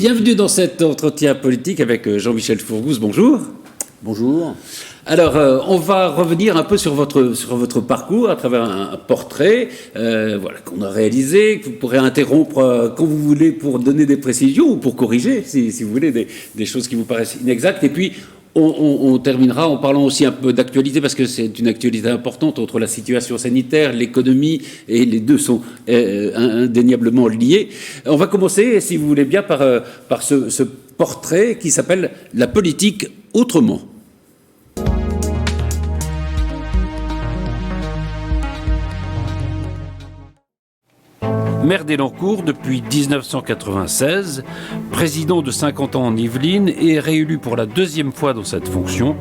Bienvenue dans cet entretien politique avec Jean-Michel Fourgousse. Bonjour. Bonjour. Alors, on va revenir un peu sur votre parcours à travers un portrait qu'on a réalisé, que vous pourrez interrompre quand vous voulez pour donner des précisions ou pour corriger, si vous voulez, des choses qui vous paraissent inexactes. Et puis, on terminera en parlant aussi un peu d'actualité, parce que c'est une actualité importante entre la situation sanitaire, l'économie, et les deux sont indéniablement liés. On va commencer, si vous voulez bien, par ce portrait qui s'appelle « La politique autrement ». Maire d'Elancourt depuis 1996, président de 50 ans en Yvelines et réélu pour la deuxième fois dans cette fonction.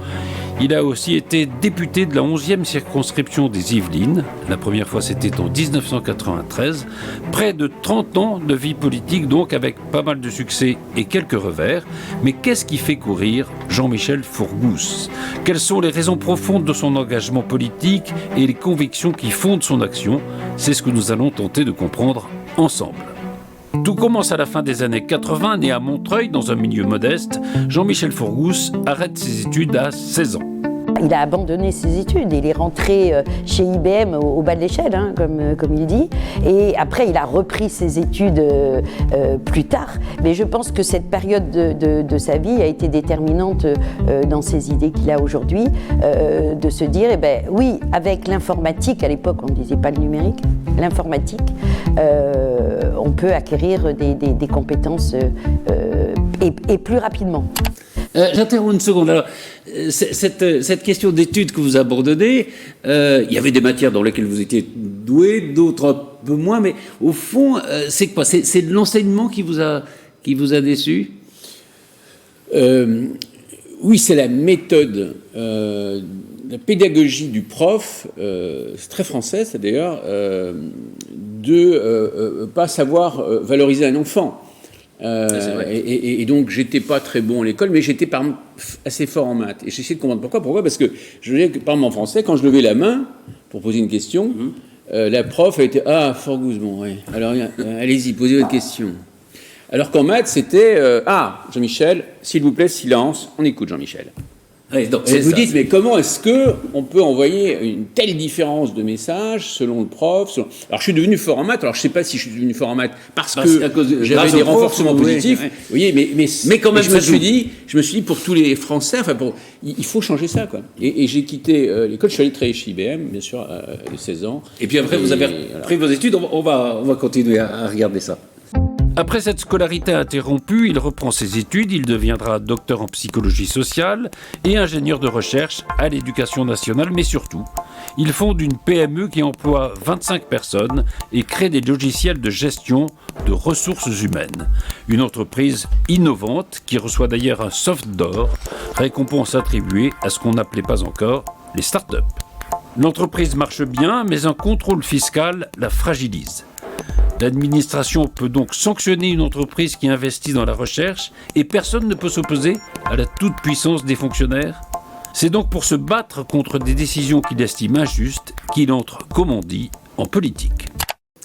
Il a aussi été député de la 11e circonscription des Yvelines. La première fois, c'était en 1993. Près de 30 ans de vie politique, donc avec pas mal de succès et quelques revers. Mais qu'est-ce qui fait courir Jean-Michel Fourgousse? Quelles sont les raisons profondes de son engagement politique et les convictions qui fondent son action? C'est ce que nous allons tenter de comprendre ensemble. Tout commence à la fin des années 80, né à Montreuil, dans un milieu modeste. Jean-Michel Fourgousse arrête ses études à 16 ans. Il a abandonné ses études, il est rentré chez IBM au bas de l'échelle, comme il dit, et après il a repris ses études plus tard, mais je pense que cette période de sa vie a été déterminante dans ses idées qu'il a aujourd'hui, de se dire, oui, avec l'informatique, à l'époque on ne disait pas le numérique, l'informatique, on peut acquérir des compétences et plus rapidement. J'interromps une seconde. Alors, cette question d'études que vous abandonnez, il y avait des matières dans lesquelles vous étiez doué, d'autres un peu moins, mais au fond, c'est quoi? C'est l'enseignement qui vous a déçu? Oui, c'est la méthode, la pédagogie du prof, c'est très français, ça d'ailleurs, de pas savoir valoriser un enfant. Et donc, j'étais pas très bon à l'école, mais j'étais assez fort en maths. Et j'essaie de comprendre pourquoi. Pourquoi? Parce que je veux dire que, par exemple, en français, quand je levais la main pour poser une question, la prof était « Ah, Fourgousse, bon, ouais. Alors, allez-y, posez votre question. » Alors qu'en maths, c'était « Ah, Jean-Michel, s'il vous plaît, silence, on écoute Jean-Michel. » Oui, donc vous dites, mais comment est-ce qu'on peut envoyer une telle différence de messages selon le prof Alors, je suis devenu fort en maths. Alors, je ne sais pas si je suis devenu fort en maths parce que j'avais des renforcements positifs. Oui. Vous voyez, mais quand même, je me suis dit, pour tous les Français, il faut changer ça, quoi. Et j'ai quitté l'école. Je suis allé travailler chez IBM, bien sûr, à 16 ans. Et puis après, vous avez repris vos études. On va continuer à regarder ça. Après cette scolarité interrompue, il reprend ses études, il deviendra docteur en psychologie sociale et ingénieur de recherche à l'Éducation nationale, mais surtout, il fonde une PME qui emploie 25 personnes et crée des logiciels de gestion de ressources humaines. Une entreprise innovante qui reçoit d'ailleurs un soft d'or, récompense attribuée à ce qu'on n'appelait pas encore les startups. L'entreprise marche bien, mais un contrôle fiscal la fragilise. L'administration peut donc sanctionner une entreprise qui investit dans la recherche et personne ne peut s'opposer à la toute-puissance des fonctionnaires. C'est donc pour se battre contre des décisions qu'il estime injustes qu'il entre, comme on dit, en politique.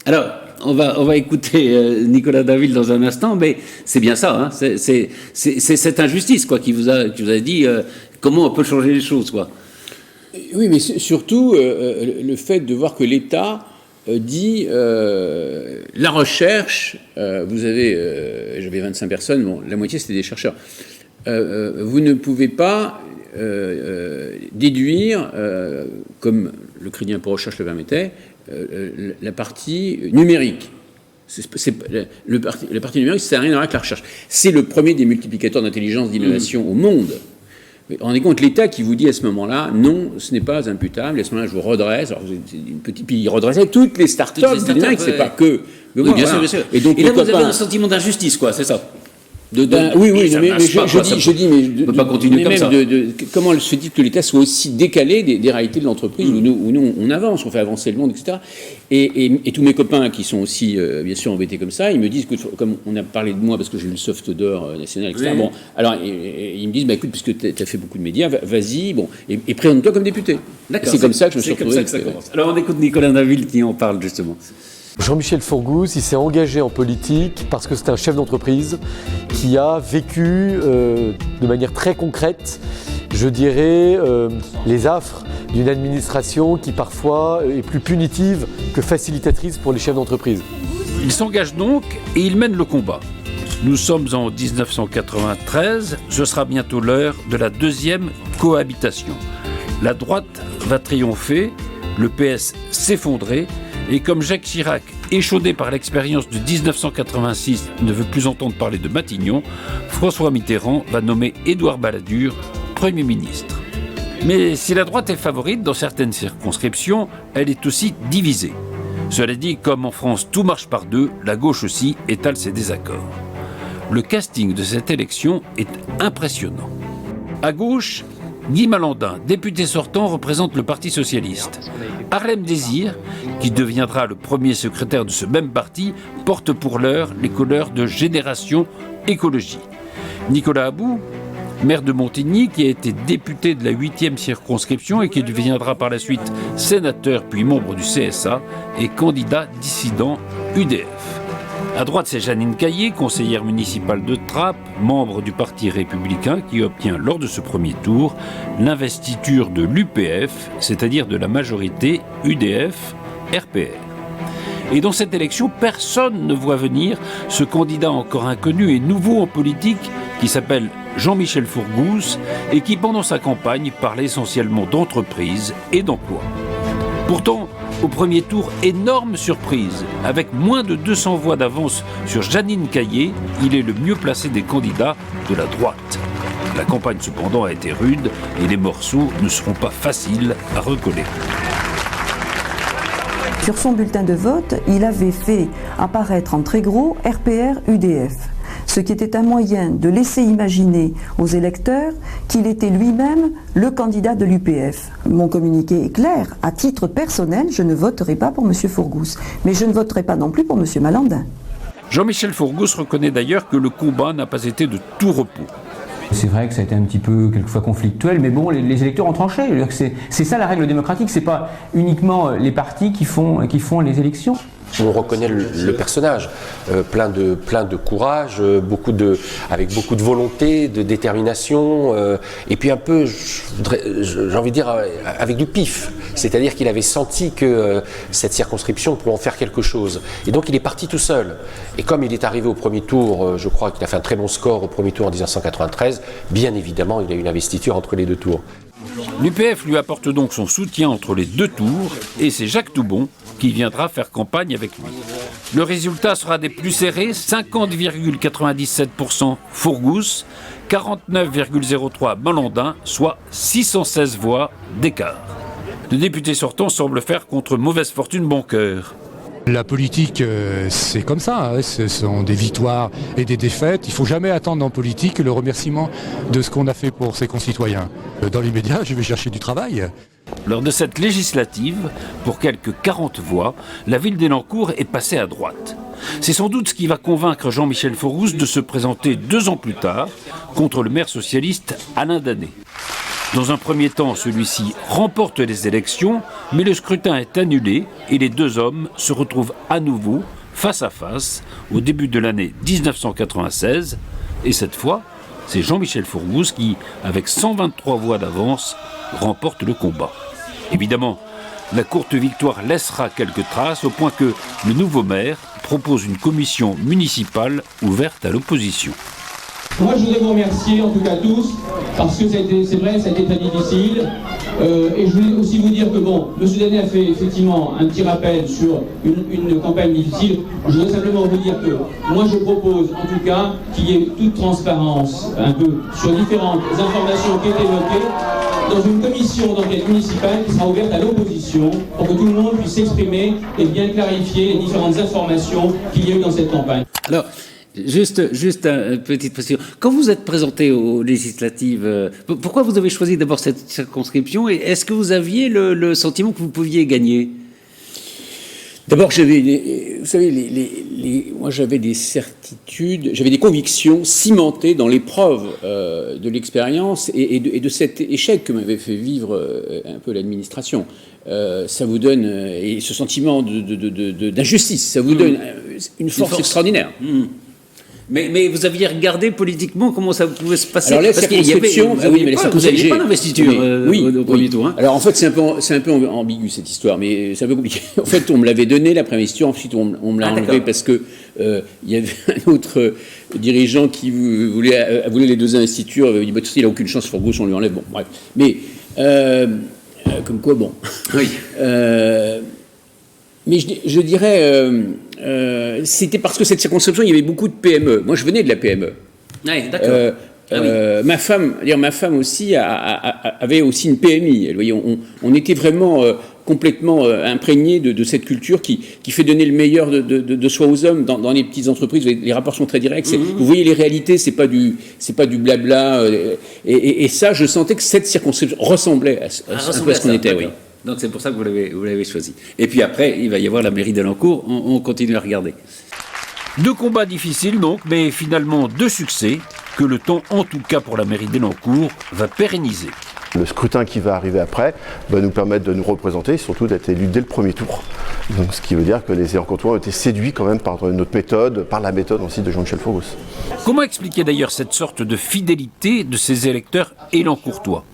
Alors, on va écouter Nicolas David dans un instant, mais c'est bien ça, hein, c'est cette injustice quoi, qui vous a dit comment on peut changer les choses, quoi. Oui, mais surtout le fait de voir que l'État dit la recherche, j'avais 25 personnes, bon, la moitié c'était des chercheurs, vous ne pouvez pas déduire, comme le crédit impôt recherche le permettait, la partie numérique. La partie numérique, ça n'a rien à voir avec la recherche. C'est le premier des multiplicateurs d'intelligence, d'innovation au monde. Rendez compte, l'État qui vous dit à ce moment-là, non, ce n'est pas imputable, et à ce moment-là, je vous redresse. Alors, puis il redressait toutes les startups du numérique, c'est pas que. Oui, bien sûr, bien sûr. Et donc, là, vous avez un sentiment d'injustice, quoi, c'est ça? Oui, mais je dis, mais on ne peut pas continuer comme ça. Comment se dit que l'État soit aussi décalé des réalités de l'entreprise où nous on avance, on fait avancer le monde, etc. Et tous mes copains qui sont aussi, bien sûr, embêtés comme ça, ils me disent que, comme on a parlé de moi parce que j'ai eu le soft d'or national, etc. Oui. Bon, alors ils me disent, écoute, puisque tu as fait beaucoup de médias, vas-y, bon, et présente-toi comme député. D'accord. C'est comme ça que je me suis retrouvé. Comme ça que ça commence. Alors on écoute Nicolas David qui en parle justement. Jean-Michel Fourgousse, il s'est engagé en politique parce que c'est un chef d'entreprise qui a vécu de manière très concrète, je dirais, les affres d'une administration qui parfois est plus punitive que facilitatrice pour les chefs d'entreprise. Il s'engage donc et il mène le combat. Nous sommes en 1993, ce sera bientôt l'heure de la deuxième cohabitation. La droite va triompher, le PS s'effondrer, et comme Jacques Chirac, échaudé par l'expérience de 1986, ne veut plus entendre parler de Matignon, François Mitterrand va nommer Édouard Balladur Premier ministre. Mais si la droite est favorite dans certaines circonscriptions, elle est aussi divisée. Cela dit, comme en France tout marche par deux, la gauche aussi étale ses désaccords. Le casting de cette élection est impressionnant. À gauche, Guy Malandin, député sortant, représente le Parti socialiste. Harlem Désir, qui deviendra le premier secrétaire de ce même parti, porte pour l'heure les couleurs de Génération Écologie. Nicolas About, maire de Montigny, qui a été député de la 8e circonscription et qui deviendra par la suite sénateur puis membre du CSA, est candidat dissident UDF. À droite, c'est Jeannine Caillé, conseillère municipale de Trappes, membre du Parti républicain, qui obtient lors de ce premier tour l'investiture de l'UPF, c'est-à-dire de la majorité UDF-RPR. Et dans cette élection, personne ne voit venir ce candidat encore inconnu et nouveau en politique qui s'appelle Jean-Michel Fourgousse et qui, pendant sa campagne, parlait essentiellement d'entreprise et d'emploi. Pourtant, au premier tour, énorme surprise. Avec moins de 200 voix d'avance sur Jeannine Caillé, il est le mieux placé des candidats de la droite. La campagne, cependant, a été rude et les morceaux ne seront pas faciles à recoller. Sur son bulletin de vote, il avait fait apparaître en très gros RPR-UDF, ce qui était un moyen de laisser imaginer aux électeurs qu'il était lui-même le candidat de l'UPF. Mon communiqué est clair, à titre personnel, je ne voterai pas pour M. Fourgousse, mais je ne voterai pas non plus pour M. Malandin. Jean-Michel Fourgousse reconnaît d'ailleurs que le combat n'a pas été de tout repos. C'est vrai que ça a été un petit peu quelquefois conflictuel, mais bon, les électeurs ont tranché. C'est ça la règle démocratique, c'est pas uniquement les partis qui font les élections. On reconnaît le personnage, plein de courage, avec beaucoup de volonté, de détermination, et puis un peu, j'ai envie de dire, avec du pif. C'est-à-dire qu'il avait senti que cette circonscription pourrait en faire quelque chose. Et donc il est parti tout seul. Et comme il est arrivé au premier tour, je crois qu'il a fait un très bon score au premier tour en 1993, bien évidemment il a eu une investiture entre les deux tours. L'UPF lui apporte donc son soutien entre les deux tours et c'est Jacques Toubon qui viendra faire campagne avec lui. Le résultat sera des plus serrés, 50,97% Fourgousse, 49,03% Malandin, soit 616 voix d'écart. Le député sortant semble faire contre mauvaise fortune bon cœur. La politique, c'est comme ça, hein. Ce sont des victoires et des défaites. Il ne faut jamais attendre en politique le remerciement de ce qu'on a fait pour ses concitoyens. Dans l'immédiat, je vais chercher du travail. Lors de cette législative, pour quelques 40 voix, la ville d'Elancourt est passée à droite. C'est sans doute ce qui va convaincre Jean-Michel Fourgousse de se présenter 2 ans plus tard contre le maire socialiste Alain Danet. Dans un premier temps, celui-ci remporte les élections, mais le scrutin est annulé et les deux hommes se retrouvent à nouveau face à face au début de l'année 1996. Et cette fois, c'est Jean-Michel Fourgousse qui, avec 123 voix d'avance, remporte le combat. Évidemment, la courte victoire laissera quelques traces au point que le nouveau maire propose une commission municipale ouverte à l'opposition. Moi, je voudrais vous remercier, en tout cas tous, parce que c'est vrai, ça a été très difficile. Et je voulais aussi vous dire que, bon, M. Danet a fait effectivement un petit rappel sur une campagne difficile. Je voudrais simplement vous dire que moi, je propose, en tout cas, qu'il y ait toute transparence, un peu, sur différentes informations qui étaient évoquées, dans une commission d'enquête municipale qui sera ouverte à l'opposition, pour que tout le monde puisse s'exprimer et bien clarifier les différentes informations qu'il y a eu dans cette campagne. Alors, Juste une petite précision. Quand vous êtes présenté aux législatives, pourquoi vous avez choisi d'abord cette circonscription et est-ce que vous aviez le sentiment que vous pouviez gagner ? D'abord, vous savez, moi j'avais des certitudes, j'avais des convictions cimentées dans l'épreuve de l'expérience et de cet échec que m'avait fait vivre un peu l'administration. Ça vous donne, et ce sentiment d'injustice, ça vous donne une force extraordinaire. Mais vous aviez regardé politiquement comment ça pouvait se passer. Alors, parce qu'il y avait, vous n'aviez pas d'investiture au premier tour. Hein. Alors en fait c'est un peu ambigu cette histoire, mais c'est un peu compliqué. En fait on me l'avait donné la première investiture, ensuite on me l'a enlevé parce que il y avait un autre dirigeant qui voulait les 2 investitures, il avait dit bah, il n'a aucune chance, Forgus, on lui enlève. Bon bref. Mais comme quoi bon. Oui. Mais je dirais, c'était parce que cette circonscription, il y avait beaucoup de PME. Moi, je venais de la PME. Oui, d'accord. Ma femme aussi avait aussi une PMI. Vous voyez, on était vraiment complètement imprégné de cette culture qui fait donner le meilleur de soi aux hommes dans les petites entreprises. Les rapports sont très directs. Vous voyez les réalités, c'est pas du blabla. Et ça, je sentais que cette circonscription ressemblait à ce qu'on était. Oui. Donc c'est pour ça que vous l'avez choisi. Et puis après, il va y avoir la mairie d'Elancourt, on continue à regarder. 2 combats difficiles donc, mais finalement 2 succès que le temps, en tout cas pour la mairie d'Elancourt, va pérenniser. Le scrutin qui va arriver après va nous permettre de nous représenter et surtout d'être élus dès le premier tour. Donc, ce qui veut dire que les Elancourtois ont été séduits quand même par notre méthode, par la méthode aussi de Jean-Michel Forgus. Comment expliquer d'ailleurs cette sorte de fidélité de ces électeurs élancourtois ?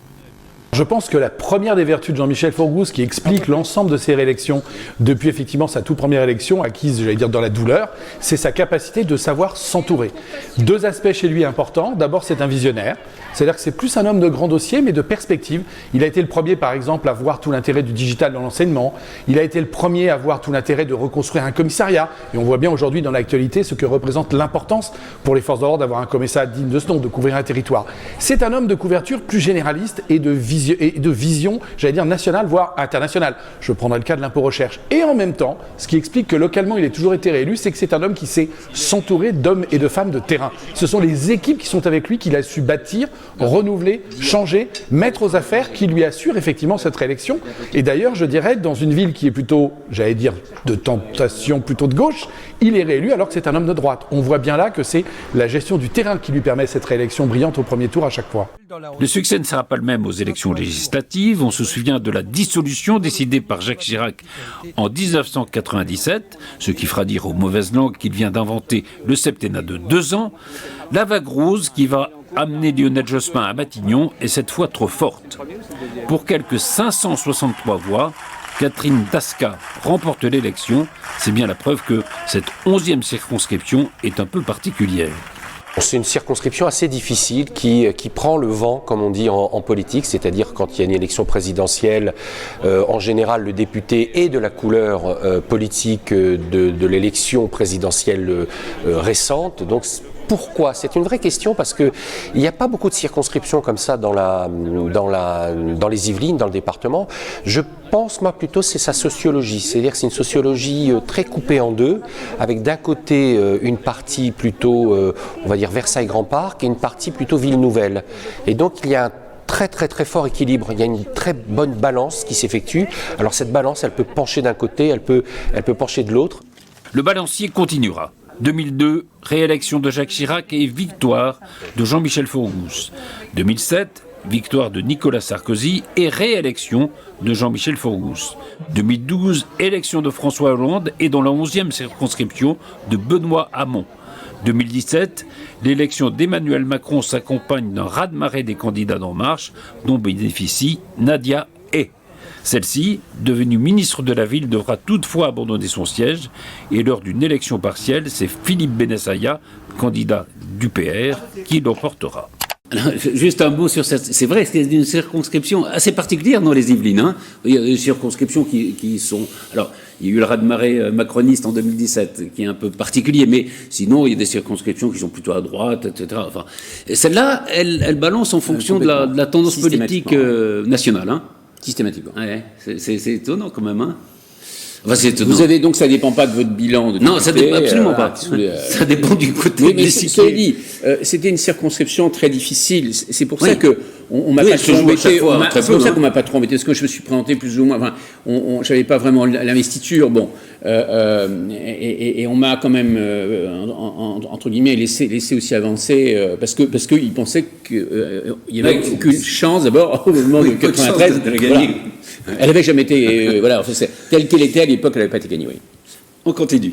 Je pense que la première des vertus de Jean-Michel Forgus, qui explique l'ensemble de ses réélections depuis effectivement sa toute première élection, acquise, j'allais dire, dans la douleur, c'est sa capacité de savoir s'entourer. 2 aspects chez lui importants. D'abord, c'est un visionnaire. C'est-à-dire que c'est plus un homme de grand dossier, mais de perspective. Il a été le premier, par exemple, à voir tout l'intérêt du digital dans l'enseignement. Il a été le premier à voir tout l'intérêt de reconstruire un commissariat. Et on voit bien aujourd'hui dans l'actualité ce que représente l'importance pour les forces de l'ordre d'avoir un commissariat digne de ce nom, de couvrir un territoire. C'est un homme de couverture plus généraliste et de vision, j'allais dire nationale, voire internationale. Je prendrai le cas de l'impôt recherche. Et en même temps, ce qui explique que localement il a toujours été réélu, c'est que c'est un homme qui sait s'entourer d'hommes et de femmes de terrain. Ce sont les équipes qui sont avec lui qu'il a su bâtir, renouveler, changer, mettre aux affaires, qui lui assurent effectivement cette réélection. Et d'ailleurs, je dirais, dans une ville qui est plutôt, j'allais dire, de tentation plutôt de gauche, il est réélu alors que c'est un homme de droite. On voit bien là que c'est la gestion du terrain qui lui permet cette réélection brillante au premier tour à chaque fois. Le succès ne sera pas le même aux élections législatives. On se souvient de la dissolution décidée par Jacques Chirac en 1997, ce qui fera dire aux mauvaises langues qu'il vient d'inventer le septennat de 2 ans. La vague rose qui va amener Lionel Jospin à Matignon est cette fois trop forte. Pour quelques 563 voix, Catherine Tasca remporte l'élection. C'est bien la preuve que cette 11e circonscription est un peu particulière. C'est une circonscription assez difficile qui prend le vent, comme on dit en politique, c'est-à-dire quand il y a une élection présidentielle, en général le député est de la couleur politique de l'élection présidentielle récente. Donc pourquoi ? C'est une vraie question parce qu'il n'y a pas beaucoup de circonscriptions comme ça dans les Yvelines, dans le département. Je pense, moi, plutôt, c'est sa sociologie. C'est-à-dire que c'est une sociologie très coupée en 2, avec d'un côté une partie plutôt, on va dire, Versailles-Grand Parc et une partie plutôt Ville-Nouvelle. Et donc, il y a un très très très fort équilibre, il y a une très bonne balance qui s'effectue. Alors cette balance, elle peut pencher d'un côté, elle peut pencher de l'autre. Le balancier continuera. 2002, réélection de Jacques Chirac et victoire de Jean-Michel Forgus. 2007, victoire de Nicolas Sarkozy et réélection de Jean-Michel Forgus. 2012, élection de François Hollande et dans la 11e circonscription de Benoît Hamon. 2017, l'élection d'Emmanuel Macron s'accompagne d'un raz-de-marée des candidats d'En Marche dont bénéficie Nadia Hay. Celle-ci, devenue ministre de la Ville, devra toutefois abandonner son siège et lors d'une élection partielle, c'est Philippe Benessaya, candidat du PR, qui l'emportera. Juste un mot sur cette... C'est vrai, c'est une circonscription assez particulière dans les Yvelines. Hein. Il y a des circonscriptions qui sont... Alors, il y a eu le raz-de-marée macroniste en 2017, qui est un peu particulier, mais sinon, il y a des circonscriptions qui sont plutôt à droite, etc. Enfin, celle-là, elle balance en fonction de la tendance politique nationale. Hein. Systématiquement. Ouais, c'est étonnant quand même. Hein. Enfin, c'est étonnant. Vous avez donc, ça dépend pas de votre bilan de Non, ça député, dépend absolument pas. Ça dépend du côté de cela dit, c'était une circonscription très difficile. C'est pour ça que on m'a Oui, pas je trop joue à chaque embêté. fois, très C'est peu, pour ça hein. qu'on m'a pas trop embêté, parce que je me suis présenté plus ou moins. Enfin, j'avais pas vraiment l'investiture. Bon, et on m'a quand même entre guillemets laissé aussi avancer parce que ils pensaient qu'il y avait aucune chance d'abord au moment de 93 de la gagner. Voilà. Elle avait jamais été voilà, telle qu'elle était à l'époque, elle n'avait pas été gagnée. Oui. On continue.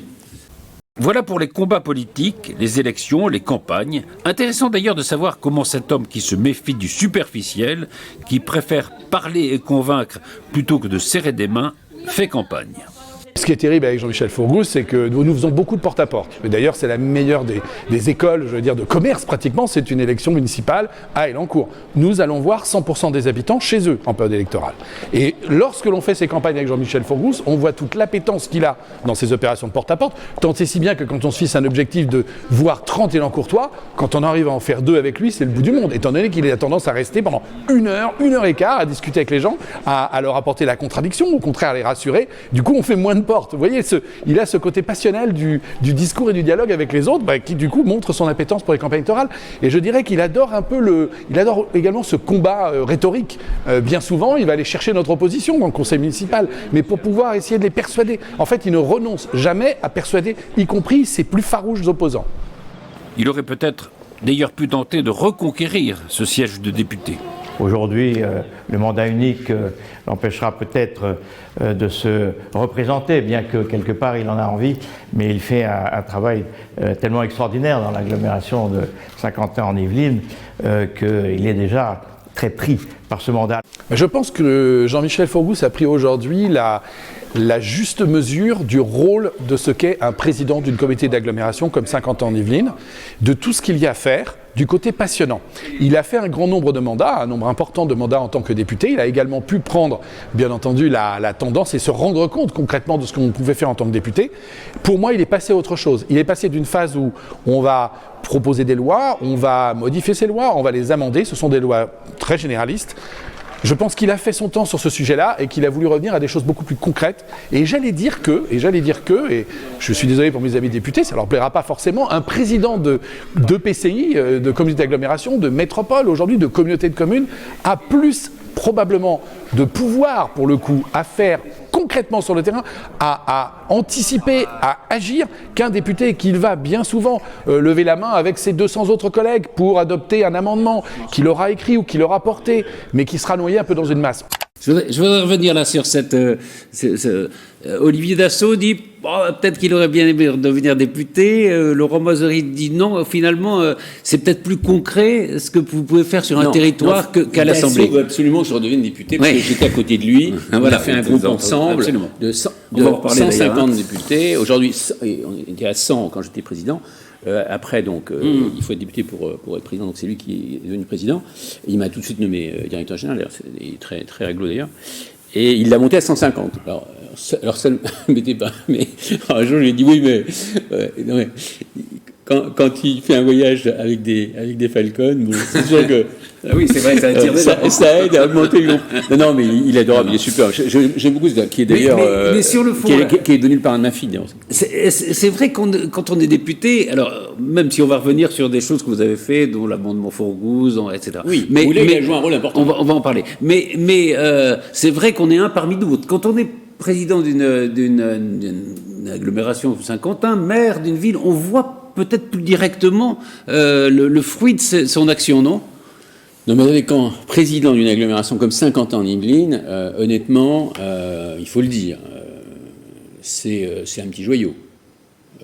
Voilà pour les combats politiques, les élections, les campagnes. Intéressant d'ailleurs de savoir comment cet homme qui se méfie du superficiel, qui préfère parler et convaincre plutôt que de serrer des mains, fait campagne. Ce qui est terrible avec Jean-Michel Fourgousse, c'est que nous faisons beaucoup de porte-à-porte. D'ailleurs, c'est la meilleure des écoles, je veux dire, de commerce pratiquement. C'est une élection municipale à Elancourt. Nous allons voir 100% des habitants chez eux en période électorale. Et lorsque l'on fait ces campagnes avec Jean-Michel Fourgousse, on voit toute l'appétence qu'il a dans ces opérations de porte-à-porte. Tant et si bien que quand on se fixe un objectif de voir 30 Elancourtois, quand on arrive à en faire 2 avec lui, c'est le bout du monde. Étant donné qu'il a tendance à rester pendant 1 heure et quart, à discuter avec les gens, à leur apporter la contradiction, au contraire à les rassurer. Du coup, on fait moins de porte. Vous voyez, il a ce côté passionnel du discours et du dialogue avec les autres, qui du coup montre son appétence pour les campagnes électorales. Et je dirais qu'il adore il adore également ce combat rhétorique. Bien souvent, il va aller chercher notre opposition dans le conseil municipal, mais pour pouvoir essayer de les persuader. En fait, il ne renonce jamais à persuader, y compris ses plus farouches opposants. Il aurait peut-être d'ailleurs pu tenter de reconquérir ce siège de député. Aujourd'hui, le mandat unique l'empêchera peut-être de se représenter, bien que quelque part il en a envie, mais il fait un travail tellement extraordinaire dans l'agglomération de Saint-Quentin en Yvelines qu'il est déjà très pris par ce mandat. Je pense que Jean-Michel Fourgousse a pris aujourd'hui la juste mesure du rôle de ce qu'est un président d'une communauté d'agglomération comme Saint-Quentin en Yvelines, de tout ce qu'il y a à faire, du côté passionnant. Il a fait un grand nombre de mandats, un nombre important de mandats en tant que député. Il a également pu prendre, bien entendu, la tendance et se rendre compte concrètement de ce qu'on pouvait faire en tant que député. Pour moi, il est passé à autre chose. Il est passé d'une phase où on va proposer des lois, on va modifier ces lois, on va les amender. Ce sont des lois très généralistes. Je pense qu'il a fait son temps sur ce sujet-là et qu'il a voulu revenir à des choses beaucoup plus concrètes. Et j'allais dire que, et je suis désolé pour mes amis députés, ça leur plaira pas forcément, un président de PCI, de communauté d'agglomération, de métropole, aujourd'hui de communauté de communes, a plus probablement de pouvoir, pour le coup, à faire concrètement sur le terrain, à anticiper, à agir, qu'un député qu'il va bien souvent lever la main avec ses 200 autres collègues pour adopter un amendement qu'il aura écrit ou qu'il aura porté, mais qui sera noyé un peu dans une masse. Je voudrais revenir là sur cette... Olivier Dassault dit peut-être qu'il aurait bien aimé devenir député. Laurent Mazory dit non. Finalement, c'est peut-être plus concret ce que vous pouvez faire sur un territoire qu'à l'Assemblée. Dassault veut absolument que je redevienne député parce que j'étais à côté de lui. On a fait un groupe ensemble de 150 députés. Aujourd'hui, on était à 100 quand j'étais président. Après, donc, il faut être député pour être président, donc c'est lui qui est devenu président. Et il m'a tout de suite nommé directeur général, il est très, très réglo d'ailleurs. Et il l'a monté à 150. Alors ça ne m'était pas. Mais un jour, je lui ai dit oui, mais quand il fait un voyage avec des Falcons, bon, c'est sûr que. Ah oui, c'est vrai, ça aide à augmenter le nombre. Non, mais il est adorable, il est super. J'aime beaucoup ce gars, qui est d'ailleurs. Mais sur le fond, qui est devenu le parrain de ma fille. C'est vrai quand on est député, alors même si on va revenir sur des choses que vous avez fait, dont l'amendement Fourgousse, etc. Oui, mais il a joué un rôle important. On va en parler. Mais c'est vrai qu'on est un parmi d'autres. Quand on est président d'une agglomération de Saint-Quentin, maire d'une ville, on voit peut-être plus directement le fruit de son action, non ? Non, mais quand président d'une agglomération comme Saint-Quentin en Yvelines, honnêtement, il faut le dire, c'est un petit joyau.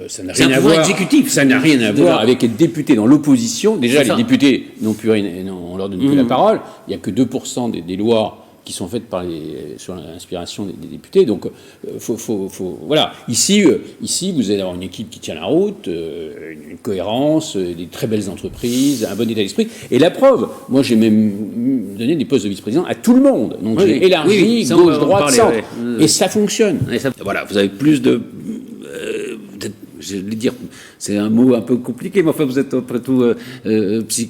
Ça n'a rien à voir. Exécutif. Ça n'a rien à voir avec être député dans l'opposition. Déjà, les députés on leur donne plus la parole. Il n'y a que 2% des lois qui sont faites sur l'inspiration des députés. Donc, voilà. Ici, vous allez avoir une équipe qui tient la route, une cohérence, des très belles entreprises, un bon état d'esprit. Et la preuve, moi, j'ai même donné des postes de vice-président à tout le monde. Donc, j'ai élargi gauche, droite, centre. Et ça fonctionne. Voilà, vous avez plus de... je vais dire, c'est un mot un peu compliqué, mais enfin, vous êtes après tout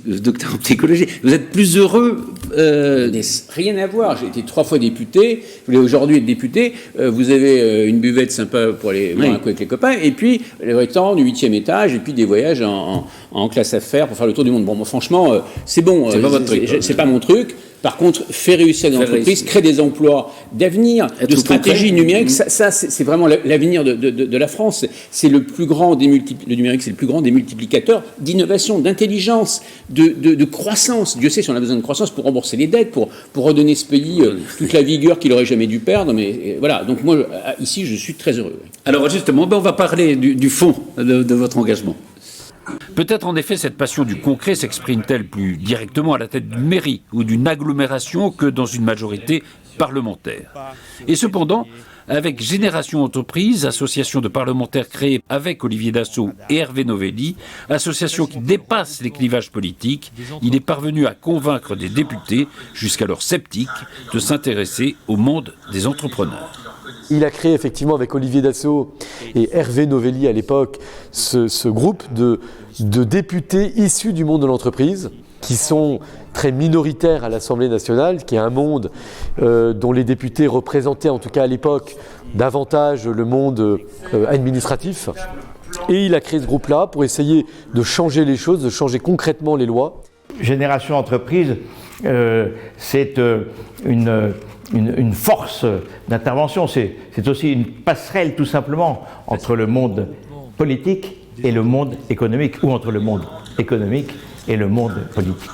docteur en psychologie. Vous êtes plus heureux Rien à voir. J'ai été 3 fois député. Je voulais aujourd'hui être député. Vous avez une buvette sympa pour aller boire un coup avec les copains. Et puis, les restants du 8e étage. Et puis, des voyages en classe affaires pour faire le tour du monde. Bon, moi, franchement, c'est bon. C'est pas votre truc. C'est pas mon truc. Par contre, faire réussir des entreprises, créer des emplois d'avenir, de stratégie numérique, ça c'est vraiment l'avenir de la France. C'est le plus grand le numérique, c'est le plus grand des multiplicateurs d'innovation, d'intelligence, de croissance. Dieu sait si on a besoin de croissance pour rembourser les dettes, pour redonner ce pays toute la vigueur qu'il aurait jamais dû perdre. Mais voilà, donc moi, ici, je suis très heureux. Alors justement, on va parler du fond de votre engagement. Peut-être en effet cette passion du concret s'exprime-t-elle plus directement à la tête d'une mairie ou d'une agglomération que dans une majorité parlementaire. Et cependant, avec Génération Entreprise, association de parlementaires créée avec Olivier Dassault et Hervé Novelli, association qui dépasse les clivages politiques, il est parvenu à convaincre des députés, jusqu'alors sceptiques, de s'intéresser au monde des entrepreneurs. Il a créé effectivement avec Olivier Dassault et Hervé Novelli à l'époque ce groupe de députés issus du monde de l'entreprise qui sont très minoritaires à l'Assemblée nationale, qui est un monde dont les députés représentaient en tout cas à l'époque davantage le monde administratif. Et il a créé ce groupe-là pour essayer de changer les choses, de changer concrètement les lois. Génération Entreprise, c'est une force d'intervention, c'est aussi une passerelle tout simplement entre le monde politique et le monde économique, ou entre le monde économique et le monde politique.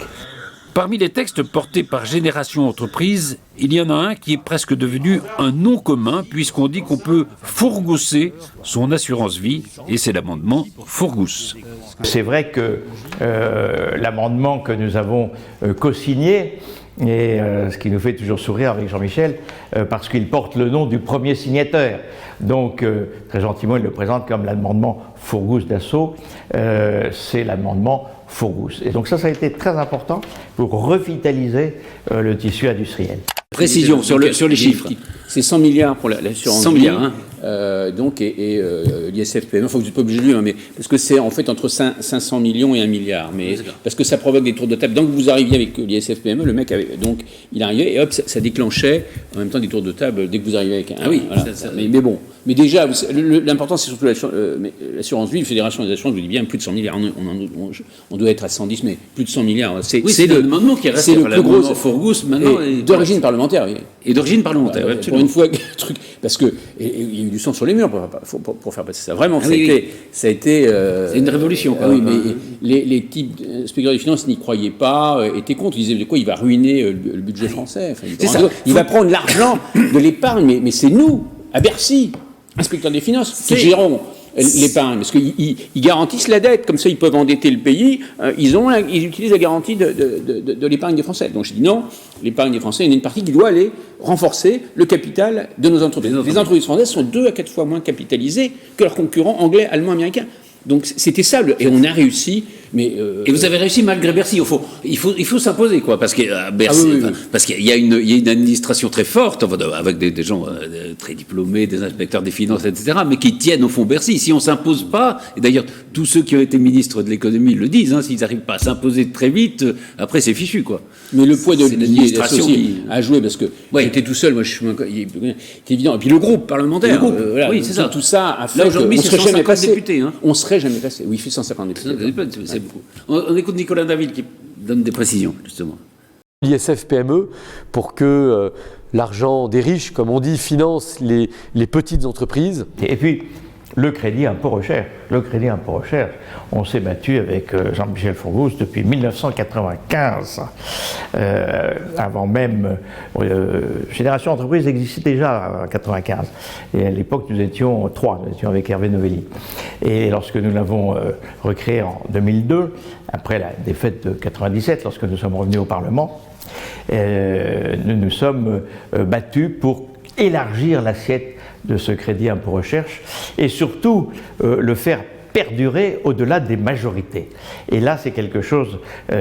Parmi les textes portés par Génération Entreprise, il y en a un qui est presque devenu un nom commun, puisqu'on dit qu'on peut fourgousser son assurance vie, et c'est l'amendement Fourgousse. C'est vrai que l'amendement que nous avons co-signé, et ce qui nous fait toujours sourire avec Jean-Michel, parce qu'il porte le nom du premier signataire. Donc, très gentiment, il le présente comme l'amendement Fourgousse Dassault. C'est l'amendement Fourgousse. Et donc ça a été très important pour revitaliser le tissu industriel. Précision sur les chiffres. C'est 100 milliards pour l'assurance vie. 100 milliards, hein. Donc, l'ISF-PME, vous n'êtes pas obligé de lire, mais parce que c'est en fait entre 500 millions et 1 milliard. Mais parce que ça provoque des tours de table. Donc, vous arriviez avec l'ISF-PME, le mec avait, donc, il arrivait et hop, ça déclenchait en même temps des tours de table dès que vous arrivez avec un. Ah oui, voilà. Mais bon. Mais déjà, l'important, c'est surtout l'assurance vie. La Fédération des assurances vous dit bien plus de 100 milliards. On doit être à 110, mais plus de 100 milliards. C'est l'amendement qui reste. C'est le plus gros. Fourgousse, maintenant. D'origine parlementaire. Et d'origine parlementaire, pour une fois, truc. Parce qu'il y a eu du sang sur les murs pour faire passer ça. Vraiment, ça a été. C'est une révolution, quoi. Oui, mais les types spéculateurs des finances n'y croyaient pas, étaient contre. Ils disaient de quoi il va ruiner le budget français. Enfin, c'est ça. Il va prendre l'argent de l'épargne, mais c'est nous, à Bercy, inspecteurs des finances, qui gérons l'épargne, parce qu'ils garantissent la dette, comme ça ils peuvent endetter le pays, ils utilisent la garantie de l'épargne des Français. Donc je dis non, l'épargne des Français, il y en a une partie qui doit aller renforcer le capital de nos entreprises. Les entreprises françaises sont 2 à 4 fois moins capitalisées que leurs concurrents anglais, allemands, américains. Donc c'était ça, et on a réussi. Mais et vous avez réussi malgré Bercy. Il faut s'imposer, quoi, parce que Bercy, parce qu'il y a une administration très forte, avec des gens très diplômés, des inspecteurs des finances, etc., mais qui tiennent au fond Bercy. Si on s'impose pas, et d'ailleurs tous ceux qui ont été ministres de l'économie le disent, s'ils n'arrivent pas à s'imposer très vite, après c'est fichu, quoi. Mais le poids de l'administration a joué, parce que j'étais tout seul, moi c'est évident. Et puis le groupe parlementaire, oui, c'est ça. Tout ça a fait aujourd'hui, c'est 150 députés. On serait jamais passé. Oui, il fait 150 députés. C'est beaucoup. On écoute Nicolas David qui donne des précisions, justement. L'ISF-PME, pour que l'argent des riches, comme on dit, finance les petites entreprises. Et puis, le crédit impôt recherche. On s'est battu avec Jean-Michel Fourgousse depuis 1995. Avant même, Génération Entreprise existait déjà en 1995. Et à l'époque, nous étions 3, nous étions avec Hervé Novelli. Et lorsque nous l'avons recréé en 2002, après la défaite de 1997, lorsque nous sommes revenus au Parlement, nous nous sommes battus pour élargir l'assiette de ce crédit impôt recherche et surtout le faire perdurer au-delà des majorités. Et là, c'est quelque chose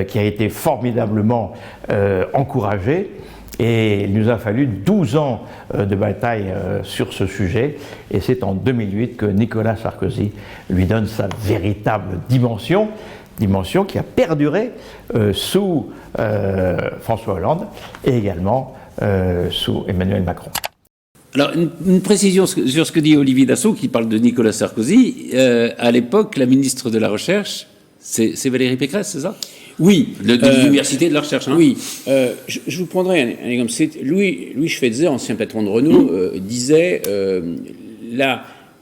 qui a été formidablement encouragé et il nous a fallu 12 ans de bataille sur ce sujet et c'est en 2008 que Nicolas Sarkozy lui donne sa véritable dimension. dimension qui a perduré sous François Hollande et également sous Emmanuel Macron. Alors, une précision sur ce que dit Olivier Dassault, qui parle de Nicolas Sarkozy. À l'époque, la ministre de la Recherche, c'est Valérie Pécresse, c'est ça? Oui. De l'université de la recherche, hein. Oui. Je vous prendrai un exemple. Louis Schweitzer, ancien patron de Renault, disait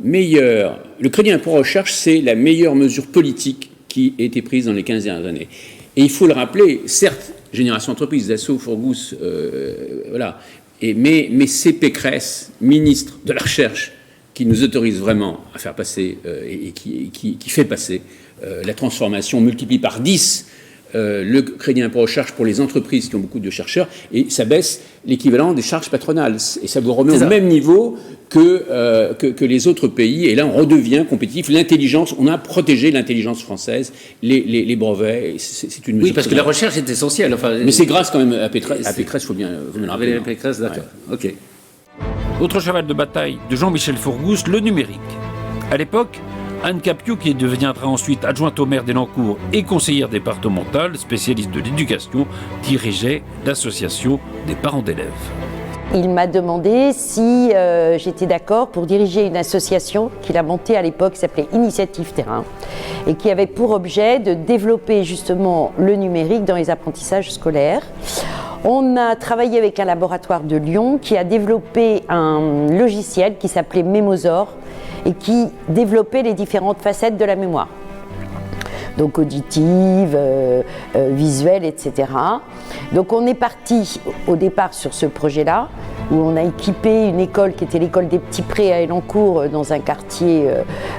le crédit impôt recherche, c'est la meilleure mesure politique qui a été prise dans les 15 dernières années. Et il faut le rappeler, certes, Génération Entreprise, Dassault, Forgus, voilà. Mais c'est Pécresse, ministre de la Recherche, qui nous autorise vraiment à faire passer et qui fait passer la transformation, multiplie par 10 le crédit impôt recherche pour les entreprises qui ont beaucoup de chercheurs, et ça baisse l'équivalent des charges patronales. Et ça vous remet au même niveau que les autres pays. Et là, on redevient compétitif. L'intelligence, on a protégé l'intelligence française, les brevets. C'est une mesure. Oui, parce que la recherche est essentielle. Enfin, mais c'est grâce quand même à Pécresse. Il faut bien le rappeler. Pécresse, d'accord. Ouais. Ok. Autre cheval de bataille de Jean-Michel Forgousse, le numérique. À l'époque, Anne Capiou, qui deviendra ensuite adjointe au maire d'Elancourt et conseillère départementale, spécialiste de l'éducation, dirigeait l'association des parents d'élèves. Il m'a demandé si j'étais d'accord pour diriger une association qu'il a montée à l'époque, qui s'appelait Initiative Terrain, et qui avait pour objet de développer justement le numérique dans les apprentissages scolaires. On a travaillé avec un laboratoire de Lyon qui a développé un logiciel qui s'appelait Mémosaure, et qui développait les différentes facettes de la mémoire. Donc auditive, visuelle, etc. Donc on est parti au départ sur ce projet-là, où on a équipé une école qui était l'école des Petits Prés à Elancourt, dans un quartier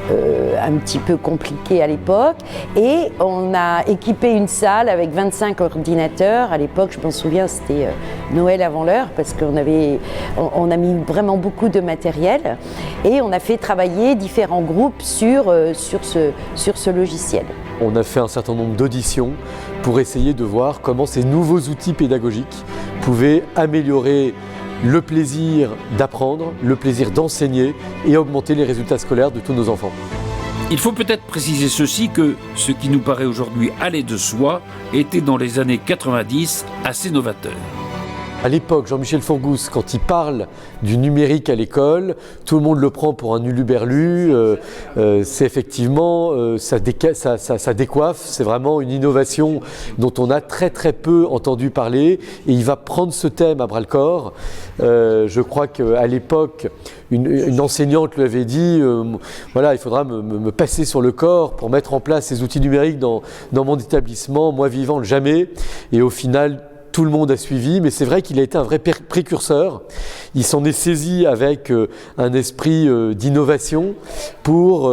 un petit peu compliqué à l'époque, et on a équipé une salle avec 25 ordinateurs. À l'époque, je m'en souviens, c'était Noël avant l'heure, parce qu'on a mis vraiment beaucoup de matériel, et on a fait travailler différents groupes sur ce logiciel. On a fait un certain nombre d'auditions pour essayer de voir comment ces nouveaux outils pédagogiques pouvaient améliorer le plaisir d'apprendre, le plaisir d'enseigner et augmenter les résultats scolaires de tous nos enfants. Il faut peut-être préciser ceci, que ce qui nous paraît aujourd'hui aller de soi était dans les années 90 assez novateur. À l'époque, Jean-Michel Forgousse, quand il parle du numérique à l'école, tout le monde le prend pour un uluberlu. C'est effectivement, ça décoiffe, c'est vraiment une innovation dont on a très très peu entendu parler. Et il va prendre ce thème à bras-le-corps. Je crois qu'à l'époque, une enseignante lui avait dit voilà, il faudra me passer sur le corps pour mettre en place ces outils numériques dans mon établissement, moi vivant jamais. Et au final, tout le monde a suivi, mais c'est vrai qu'il a été un vrai précurseur. Il s'en est saisi avec un esprit d'innovation pour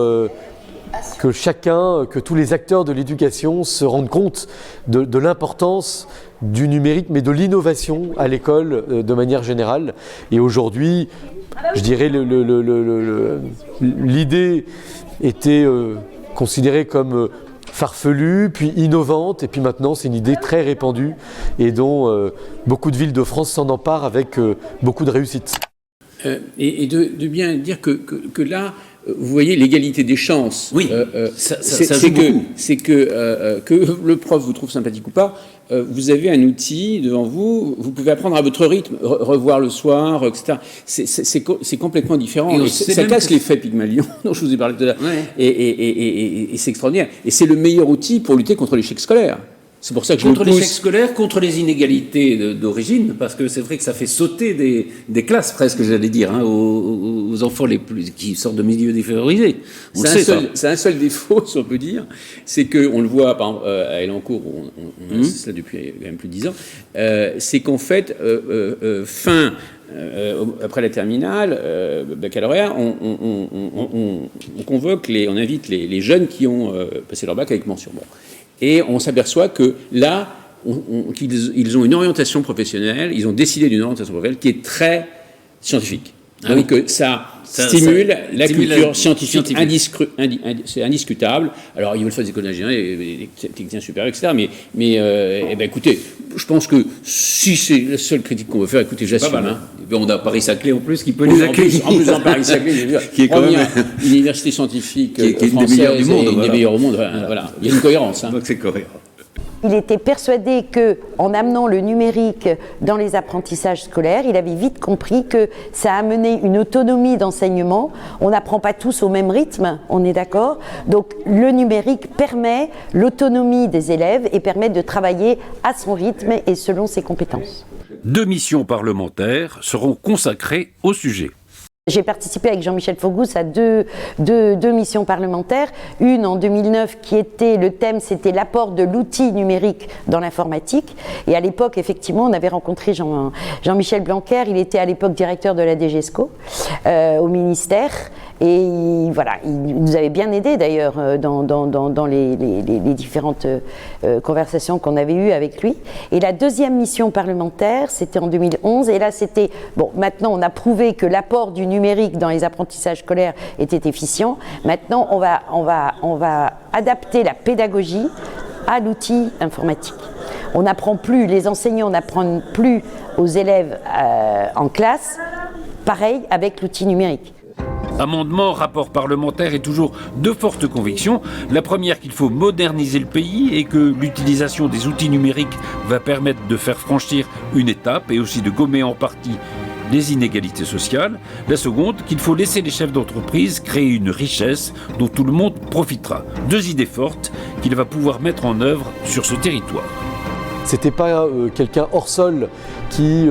que tous les acteurs de l'éducation se rendent compte de l'importance du numérique, mais de l'innovation à l'école de manière générale. Et aujourd'hui, je dirais, l'idée était considérée comme farfelue, puis innovante, et puis maintenant c'est une idée très répandue et dont beaucoup de villes de France s'en emparent avec beaucoup de réussite. Et de bien dire que là, vous voyez l'égalité des chances. Oui, ça joue beaucoup. C'est que le prof vous trouve sympathique ou pas, vous avez un outil devant vous, vous pouvez apprendre à votre rythme, revoir le soir, etc. C'est complètement différent. Et ça casse l'effet Pygmalion dont je vous ai parlé tout à l'heure. Ouais. Et c'est extraordinaire. Et c'est le meilleur outil pour lutter contre l'échec scolaire. C'est pour ça que contre l'échec scolaire, contre les inégalités d'origine, parce que c'est vrai que ça fait sauter des classes presque, j'allais dire, hein, aux enfants qui sortent de milieux défavorisés. C'est un seul défaut, si on peut dire, c'est qu'on le voit par exemple, à Elancourt, on a cela depuis quand même plus de 10 ans, c'est qu'en fait, après la terminale, baccalauréat, on convoque, on invite les jeunes qui ont passé leur bac avec mention. Bon. Et on s'aperçoit que là, qu'ils ont une orientation professionnelle, ils ont décidé d'une orientation professionnelle qui est très scientifique. Donc ça stimule la culture scientifique, c'est indiscutable. Alors il veulent faire des écoles d'ingénieurs et des techniciens supérieurs, etc. Mais écoutez, je pense que si c'est la seule critique qu'on veut faire, écoutez, j'assume. On a Paris-Saclay en plus qui peut les accueillir. En plus, en Paris-Saclay, qui est quand même une université scientifique qui est une des meilleures du monde. Une des meilleures au monde. Voilà. Il y a une cohérence. Donc c'est cohérent. Il était persuadé qu'en amenant le numérique dans les apprentissages scolaires, il avait vite compris que ça amenait une autonomie d'enseignement. On n'apprend pas tous au même rythme, on est d'accord? Donc le numérique permet l'autonomie des élèves et permet de travailler à son rythme et selon ses compétences. 2 missions parlementaires seront consacrées au sujet. J'ai participé avec Jean-Michel Forgousse à deux missions parlementaires. Une en 2009 qui était, le thème c'était l'apport de l'outil numérique dans l'informatique. Et à l'époque, effectivement, on avait rencontré Jean-Michel Blanquer, il était à l'époque directeur de la DGESCO au ministère. Et il nous avait bien aidé d'ailleurs dans les différentes conversations qu'on avait eues avec lui. Et la deuxième mission parlementaire, c'était en 2011. Et là, c'était, bon, maintenant on a prouvé que l'apport du numérique dans les apprentissages scolaires était efficient. Maintenant, on va adapter la pédagogie à l'outil informatique. On n'apprend plus, les enseignants n'apprennent plus aux élèves en classe, pareil avec l'outil numérique. Amendement, rapport parlementaire et toujours 2 fortes convictions. La première, qu'il faut moderniser le pays et que l'utilisation des outils numériques va permettre de faire franchir une étape et aussi de gommer en partie les inégalités sociales. La seconde, qu'il faut laisser les chefs d'entreprise créer une richesse dont tout le monde profitera. 2 idées fortes qu'il va pouvoir mettre en œuvre sur ce territoire. C'était pas quelqu'un hors sol qui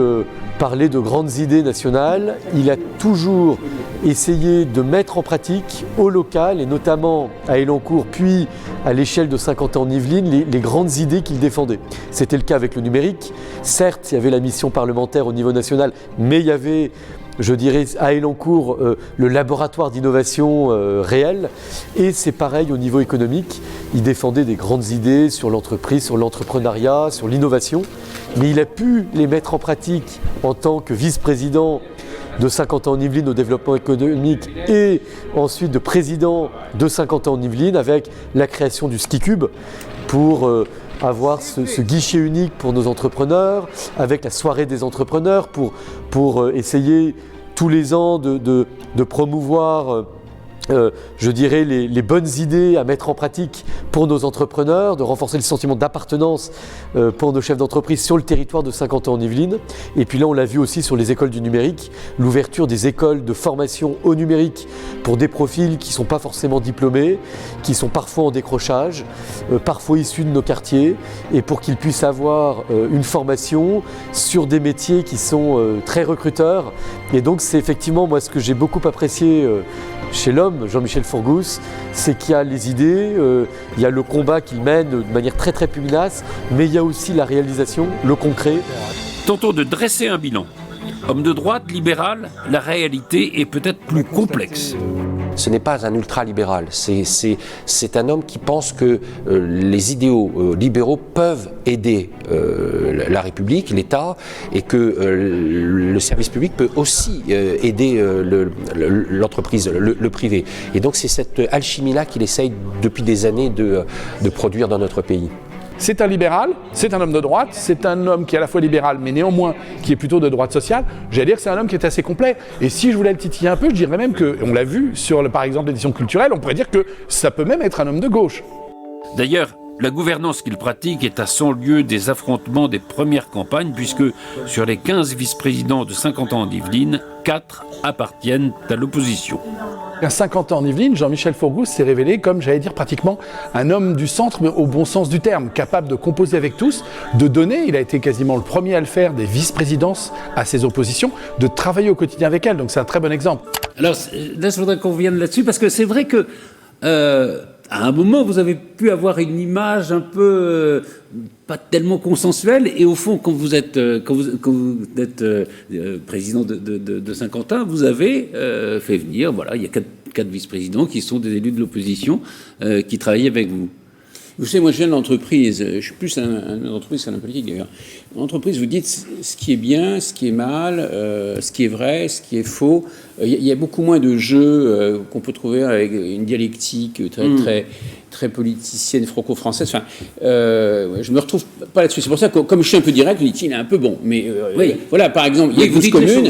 parlait de grandes idées nationales. Il a toujours essayé de mettre en pratique au local et notamment à Elancourt puis à l'échelle de Saint-Quentin-en-Yvelines les grandes idées qu'il défendait. C'était le cas avec le numérique. Certes, il y avait la mission parlementaire au niveau national, mais il y avait, je dirais, à Elancourt, le laboratoire d'innovation réel. Et c'est pareil au niveau économique. Il défendait des grandes idées sur l'entreprise, sur l'entrepreneuriat, sur l'innovation. Mais il a pu les mettre en pratique en tant que vice-président de Saint-Quentin-en-Yvelines au développement économique et ensuite de président de Saint-Quentin-en-Yvelines avec la création du Ski Cube pour avoir ce guichet unique pour nos entrepreneurs, avec la soirée des entrepreneurs pour essayer tous les ans de promouvoir je dirais les bonnes idées à mettre en pratique pour nos entrepreneurs, de renforcer le sentiment d'appartenance pour nos chefs d'entreprise sur le territoire de Saint-Quentin-en-Yvelines. Et puis là, on l'a vu aussi sur les écoles du numérique, l'ouverture des écoles de formation au numérique pour des profils qui ne sont pas forcément diplômés, qui sont parfois en décrochage, parfois issus de nos quartiers, et pour qu'ils puissent avoir une formation sur des métiers qui sont très recruteurs. Et donc c'est effectivement moi ce que j'ai beaucoup apprécié chez l'homme, Jean-Michel Forgousse, c'est qu'il y a les idées, il y a le combat qu'il mène de manière très très pugnace, mais il y a aussi la réalisation, le concret. Tentons de dresser un bilan. Homme de droite, libéral, la réalité est peut-être plus complexe. Ce n'est pas un ultra-libéral, c'est un homme qui pense que les idéaux libéraux peuvent aider la République, l'État, et que le service public peut aussi aider l'entreprise, le privé. Et donc c'est cette alchimie-là qu'il essaye depuis des années de produire dans notre pays. C'est un libéral, c'est un homme de droite, c'est un homme qui est à la fois libéral, mais néanmoins qui est plutôt de droite sociale. J'allais dire que c'est un homme qui est assez complet. Et si je voulais le titiller un peu, je dirais même que, on l'a vu sur, par exemple, l'édition culturelle, on pourrait dire que ça peut même être un homme de gauche. D'ailleurs, la gouvernance qu'il pratique est à 100 lieues des affrontements des premières campagnes, puisque sur les 15 vice-présidents de Saint-Quentin-en-Yvelines, 4 appartiennent à l'opposition. À 50 ans en Yvelines, Jean-Michel Forgousse s'est révélé comme, j'allais dire, pratiquement un homme du centre, mais au bon sens du terme, capable de composer avec tous, de donner, il a été quasiment le premier à le faire, des vice-présidences à ses oppositions, de travailler au quotidien avec elles, donc c'est un très bon exemple. Alors là, je voudrais qu'on revienne là-dessus, parce que c'est vrai que à un moment, vous avez pu avoir une image un peu pas tellement consensuelle, et au fond, quand vous êtes président de Saint-Quentin, vous avez fait venir, voilà, il y a quatre vice-présidents qui sont des élus de l'opposition qui travaillent avec vous. Vous savez, moi je viens de l'entreprise, je suis plus un entreprise qu'un politique d'ailleurs. En entreprise, vous dites ce qui est bien, ce qui est mal, ce qui est vrai, ce qui est faux. Il y a beaucoup moins de jeux qu'on peut trouver avec une dialectique très politicienne franco-française. Enfin, je me retrouve pas là-dessus. C'est pour ça que, comme je suis un peu direct, je dis il est un peu bon. Mais voilà, par exemple, il y a 12 communes.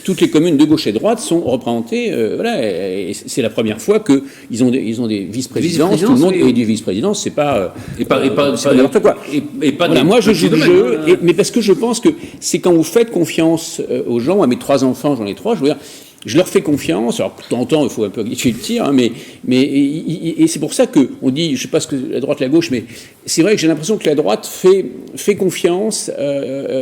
Toutes les communes de gauche et de droite sont représentées. Et c'est la première fois qu'ils ont des vice-présidences. Tout le monde et des vice-présidences. C'est pas n'importe quoi. Moi, je joue le jeu, mais parce que je pense que c'est quand vous faites confiance aux gens. Moi, mes 3 enfants, j'en ai 3. Je leur fais confiance. Alors, de temps en temps, il faut un peu habituer le tir, hein, mais c'est pour ça qu'on dit, je ne sais pas ce que la droite, la gauche, mais c'est vrai que j'ai l'impression que la droite fait confiance,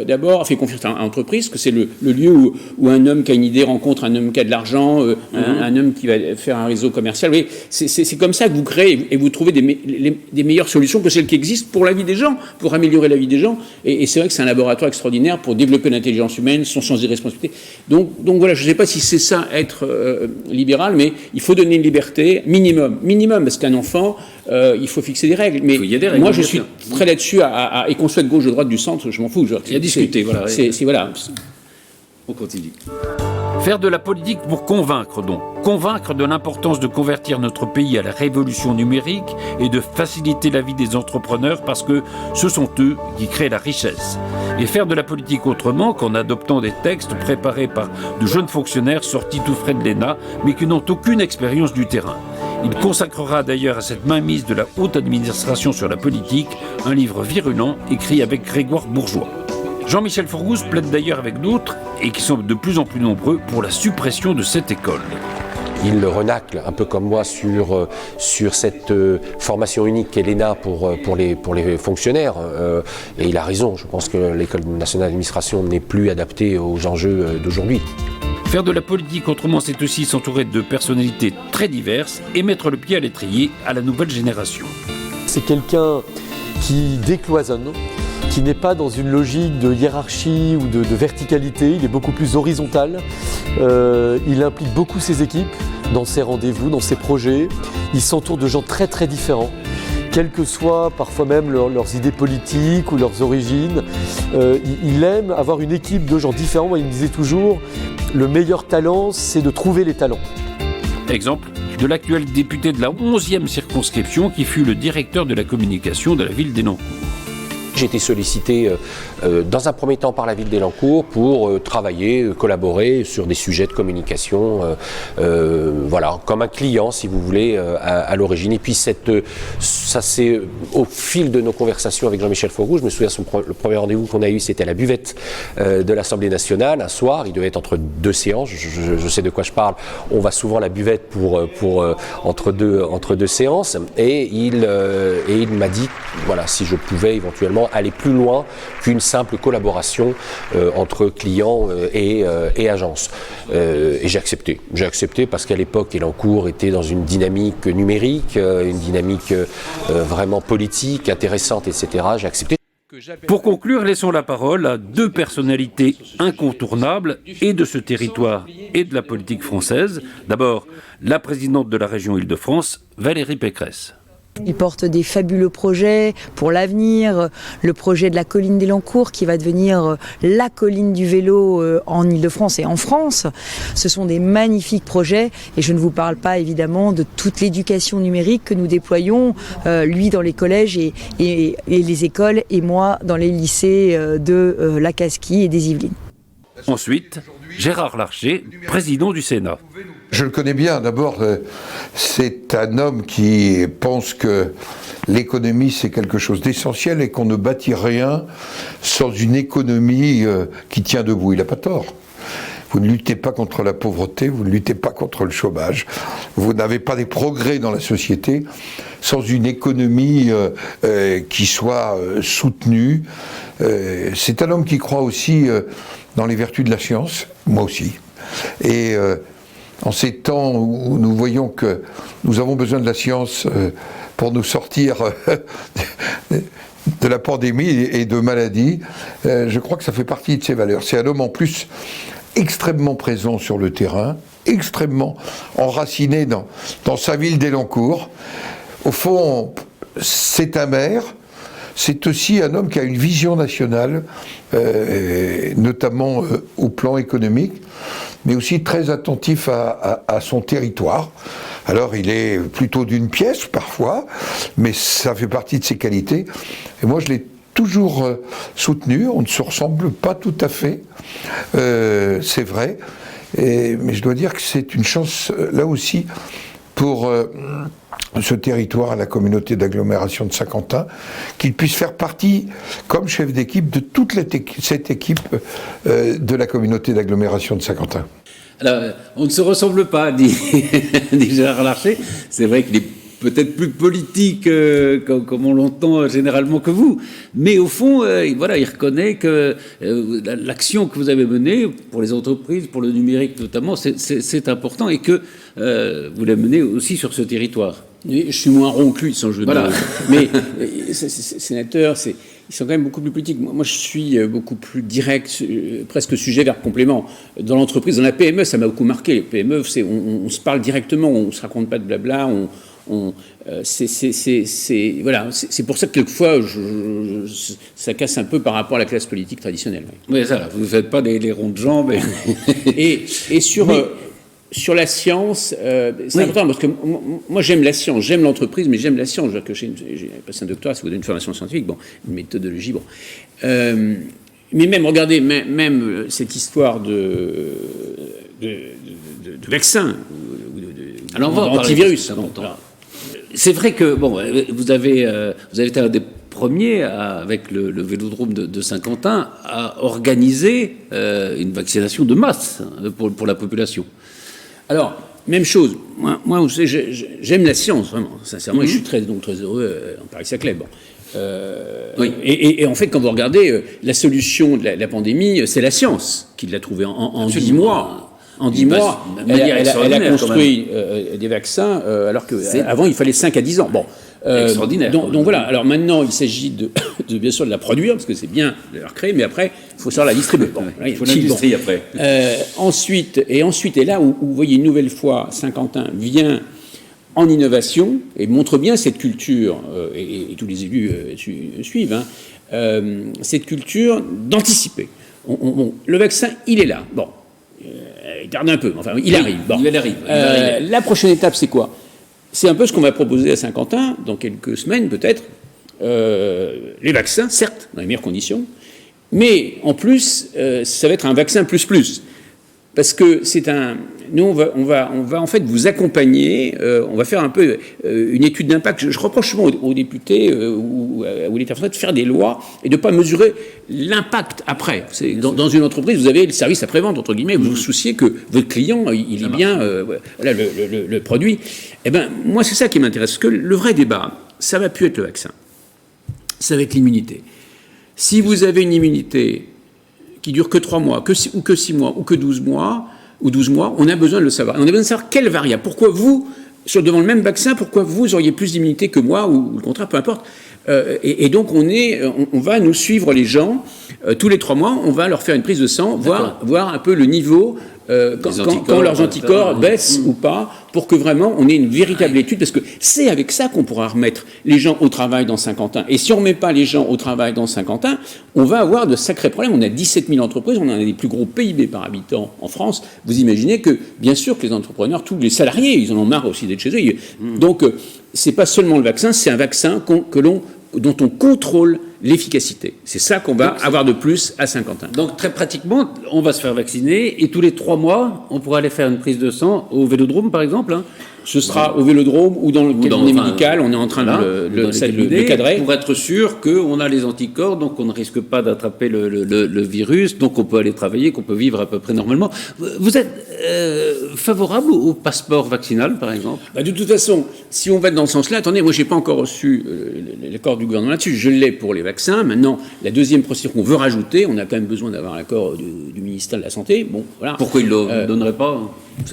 d'abord, fait confiance à l'entreprise, que c'est le lieu où un homme qui a une idée rencontre un homme qui a de l'argent, un homme qui va faire un réseau commercial. Vous voyez, c'est comme ça que vous créez et vous trouvez des meilleures solutions que celles qui existent pour la vie des gens, pour améliorer la vie des gens. Et c'est vrai que c'est un laboratoire extraordinaire pour développer l'intelligence humaine, son sens des responsabilités. Donc voilà, je ne sais pas si c'est ça être libéral, mais il faut donner une liberté minimum, parce qu'un enfant, il faut fixer des règles. Mais moi, je suis très là-dessus, et qu'on soit de gauche, de droite, du centre, je m'en fous. Il y a discuté, voilà. Voilà. On continue. Faire de la politique pour convaincre, donc. Convaincre de l'importance de convertir notre pays à la révolution numérique et de faciliter la vie des entrepreneurs parce que ce sont eux qui créent la richesse. Et faire de la politique autrement qu'en adoptant des textes préparés par de jeunes fonctionnaires sortis tout frais de l'ENA, mais qui n'ont aucune expérience du terrain. Il consacrera d'ailleurs à cette mainmise de la haute administration sur la politique un livre virulent écrit avec Grégoire Bourgeois. Jean-Michel Forgouze plaide d'ailleurs avec d'autres, et qui sont de plus en plus nombreux, pour la suppression de cette école. Il renacle, un peu comme moi, sur cette formation unique qu'est l'ENA pour les fonctionnaires. Et il a raison, je pense que l'École nationale d'administration n'est plus adaptée aux enjeux d'aujourd'hui. Faire de la politique autrement, c'est aussi s'entourer de personnalités très diverses et mettre le pied à l'étrier à la nouvelle génération. C'est quelqu'un qui décloisonne, qui n'est pas dans une logique de hiérarchie ou de verticalité, il est beaucoup plus horizontal. Il implique beaucoup ses équipes dans ses rendez-vous, dans ses projets. Il s'entoure de gens très très différents, quelles que soient parfois même leurs idées politiques ou leurs origines. Il aime avoir une équipe de gens différents. Moi, il me disait toujours, le meilleur talent, c'est de trouver les talents. Exemple de l'actuel député de la 11e circonscription qui fut le directeur de la communication de la ville d'Elancourt. J'ai été sollicité dans un premier temps par la ville d'Elancourt pour travailler, collaborer sur des sujets de communication, voilà, comme un client si vous voulez à l'origine. Et puis ça c'est au fil de nos conversations avec Jean-Michel Forgouze, je me souviens le premier rendez-vous qu'on a eu, c'était à la buvette de l'Assemblée nationale, un soir, il devait être entre 2 séances, je sais de quoi je parle, on va souvent à la buvette entre deux séances, et il m'a dit, voilà, si je pouvais éventuellement aller plus loin qu'une simple collaboration entre clients et agences. Et j'ai accepté. J'ai accepté parce qu'à l'époque, Elancourt était dans une dynamique numérique, une dynamique vraiment politique, intéressante, etc. J'ai accepté. Pour conclure, laissons la parole à 2 personnalités incontournables et de ce territoire et de la politique française. D'abord, la présidente de la région Île-de-France, Valérie Pécresse. Il porte des fabuleux projets pour l'avenir, le projet de la colline d'Elancourt qui va devenir la colline du vélo en Île-de-France et en France. Ce sont des magnifiques projets et je ne vous parle pas évidemment de toute l'éducation numérique que nous déployons, lui dans les collèges et les écoles et moi dans les lycées de la Casquie et des Yvelines. Ensuite, Gérard Larcher, président du Sénat. Je le connais bien. D'abord, c'est un homme qui pense que l'économie, c'est quelque chose d'essentiel et qu'on ne bâtit rien sans une économie qui tient debout. Il n'a pas tort. Vous ne luttez pas contre la pauvreté, vous ne luttez pas contre le chômage, vous n'avez pas des progrès dans la société sans une économie qui soit soutenue. C'est un homme qui croit aussi dans les vertus de la science, moi aussi. Et en ces temps où nous voyons que nous avons besoin de la science pour nous sortir de la pandémie et de maladies, je crois que ça fait partie de ses valeurs. C'est un homme en plus extrêmement présent sur le terrain, extrêmement enraciné dans sa ville d'Elancourt. Au fond, c'est un maire, c'est aussi un homme qui a une vision nationale, notamment au plan économique, mais aussi très attentif à son territoire. Alors il est plutôt d'une pièce parfois, mais ça fait partie de ses qualités. Et moi je l'ai toujours soutenu, on ne se ressemble pas tout à fait, c'est vrai, mais je dois dire que c'est une chance là aussi pour ce territoire, la communauté d'agglomération de Saint-Quentin, qu'il puisse faire partie, comme chef d'équipe, de toute cette équipe de la communauté d'agglomération de Saint-Quentin. Alors, on ne se ressemble pas, dit Gérard Larcher. C'est vrai qu'il est peut-être plus politique, comme on l'entend généralement, que vous. Mais au fond, voilà, il reconnaît que l'action que vous avez menée pour les entreprises, pour le numérique notamment, c'est important et que vous la menez aussi sur ce territoire. Je suis moins rond que lui, sans jeu de mots. Mais sénateurs, ils sont quand même beaucoup plus politiques. Moi, je suis beaucoup plus direct, presque sujet vers complément. Dans l'entreprise, dans la PME, ça m'a beaucoup marqué. Les PME, on se parle directement, on ne se raconte pas de blabla, voilà, c'est pour ça que quelquefois ça casse un peu par rapport à la classe politique traditionnelle. Oui, ça, vous ne faites pas les ronds de jambes. Et sur la science, c'est important parce que moi j'aime la science, j'aime l'entreprise, mais j'aime la science. J'ai passé un doctorat, ça vous donne une formation scientifique, bon, une méthodologie, bon. Mais même, regardez, même cette histoire de vaccin, d'antivirus. C'est vrai que, bon, vous avez été un des premiers, avec le Vélodrome de Saint-Quentin, à organiser une vaccination de masse pour la population. Alors, même chose, moi vous savez, j'aime la science, vraiment, sincèrement, et je suis très heureux en Paris-Saclay. Bon. Oui. Et en fait, quand vous regardez, la solution de la pandémie, c'est la science qui l'a trouvée en 10 mois. En 10 mois, elle a construit des vaccins, alors qu'avant, il fallait 5 à 10 ans. Bon, extraordinaire. Donc voilà, alors maintenant, il s'agit bien sûr de la produire, parce que c'est bien de la recréer, mais après, il faut savoir la distribuer. Bon, il faut l'industrie après. Ensuite, et là où vous voyez une nouvelle fois, Saint-Quentin vient en innovation et montre bien cette culture, et tous les élus suivent, cette culture d'anticiper. Le vaccin, il est là. Bon. Il tarde un peu, enfin, il arrive. Bon. Il arrive. La prochaine étape, c'est quoi? C'est un peu ce qu'on va proposer à Saint-Quentin, dans quelques semaines peut-être. Les vaccins, certes, dans les meilleures conditions, mais en plus, ça va être un vaccin plus. Parce que nous, on va en fait vous accompagner, on va faire un peu une étude d'impact. Je reproche souvent aux députés ou à l'État français de faire des lois et de ne pas mesurer l'impact après. Dans une entreprise, vous avez le service après-vente, entre guillemets, vous vous souciez que votre client, il est bien, voilà, le produit. Eh bien, moi, c'est ça qui m'intéresse, parce que le vrai débat, ça ne va plus être le vaccin, ça va être l'immunité. Si vous avez une immunité qui dure que 3 mois, ou que 6 mois, ou que 12 mois, on a besoin de le savoir. On a besoin de savoir quelle variable. Pourquoi vous, devant le même vaccin, pourquoi vous auriez plus d'immunité que moi, ou le contraire, peu importe. Et donc, on va nous suivre les gens, tous les 3 mois, on va leur faire une prise de sang, voir un peu le niveau, quand leurs anticorps baissent ou pas, pour que vraiment on ait une véritable étude, parce que c'est avec ça qu'on pourra remettre les gens au travail dans Saint-Quentin. Et si on ne remet pas les gens au travail dans Saint-Quentin, on va avoir de sacrés problèmes. On a 17 000 entreprises, on a des plus gros PIB par habitant en France. Vous imaginez que, bien sûr, que les entrepreneurs, tous les salariés, ils en ont marre aussi d'être chez eux. Donc, c'est pas seulement le vaccin, c'est un vaccin dont on contrôle l'efficacité. C'est ça qu'on va avoir de plus à Saint-Quentin. Donc très pratiquement, on va se faire vacciner et tous les 3 mois, on pourra aller faire une prise de sang au Vélodrome, par exemple. Ce sera au Vélodrome ou dans le cabinet médical. On est en train de le cadrer. Pour être sûr qu'on a les anticorps, donc on ne risque pas d'attraper le virus, donc on peut aller travailler, qu'on peut vivre à peu près normalement. Vous êtes favorable au passeport vaccinal, par exemple? De toute façon, si on va dans ce sens-là, attendez, moi je n'ai pas encore reçu l'accord du gouvernement là-dessus. Je l'ai pour les vaccins. Maintenant, la deuxième procédure qu'on veut rajouter, on a quand même besoin d'avoir l'accord du ministère de la Santé. Bon, voilà. Pourquoi il ne le donnerait pas?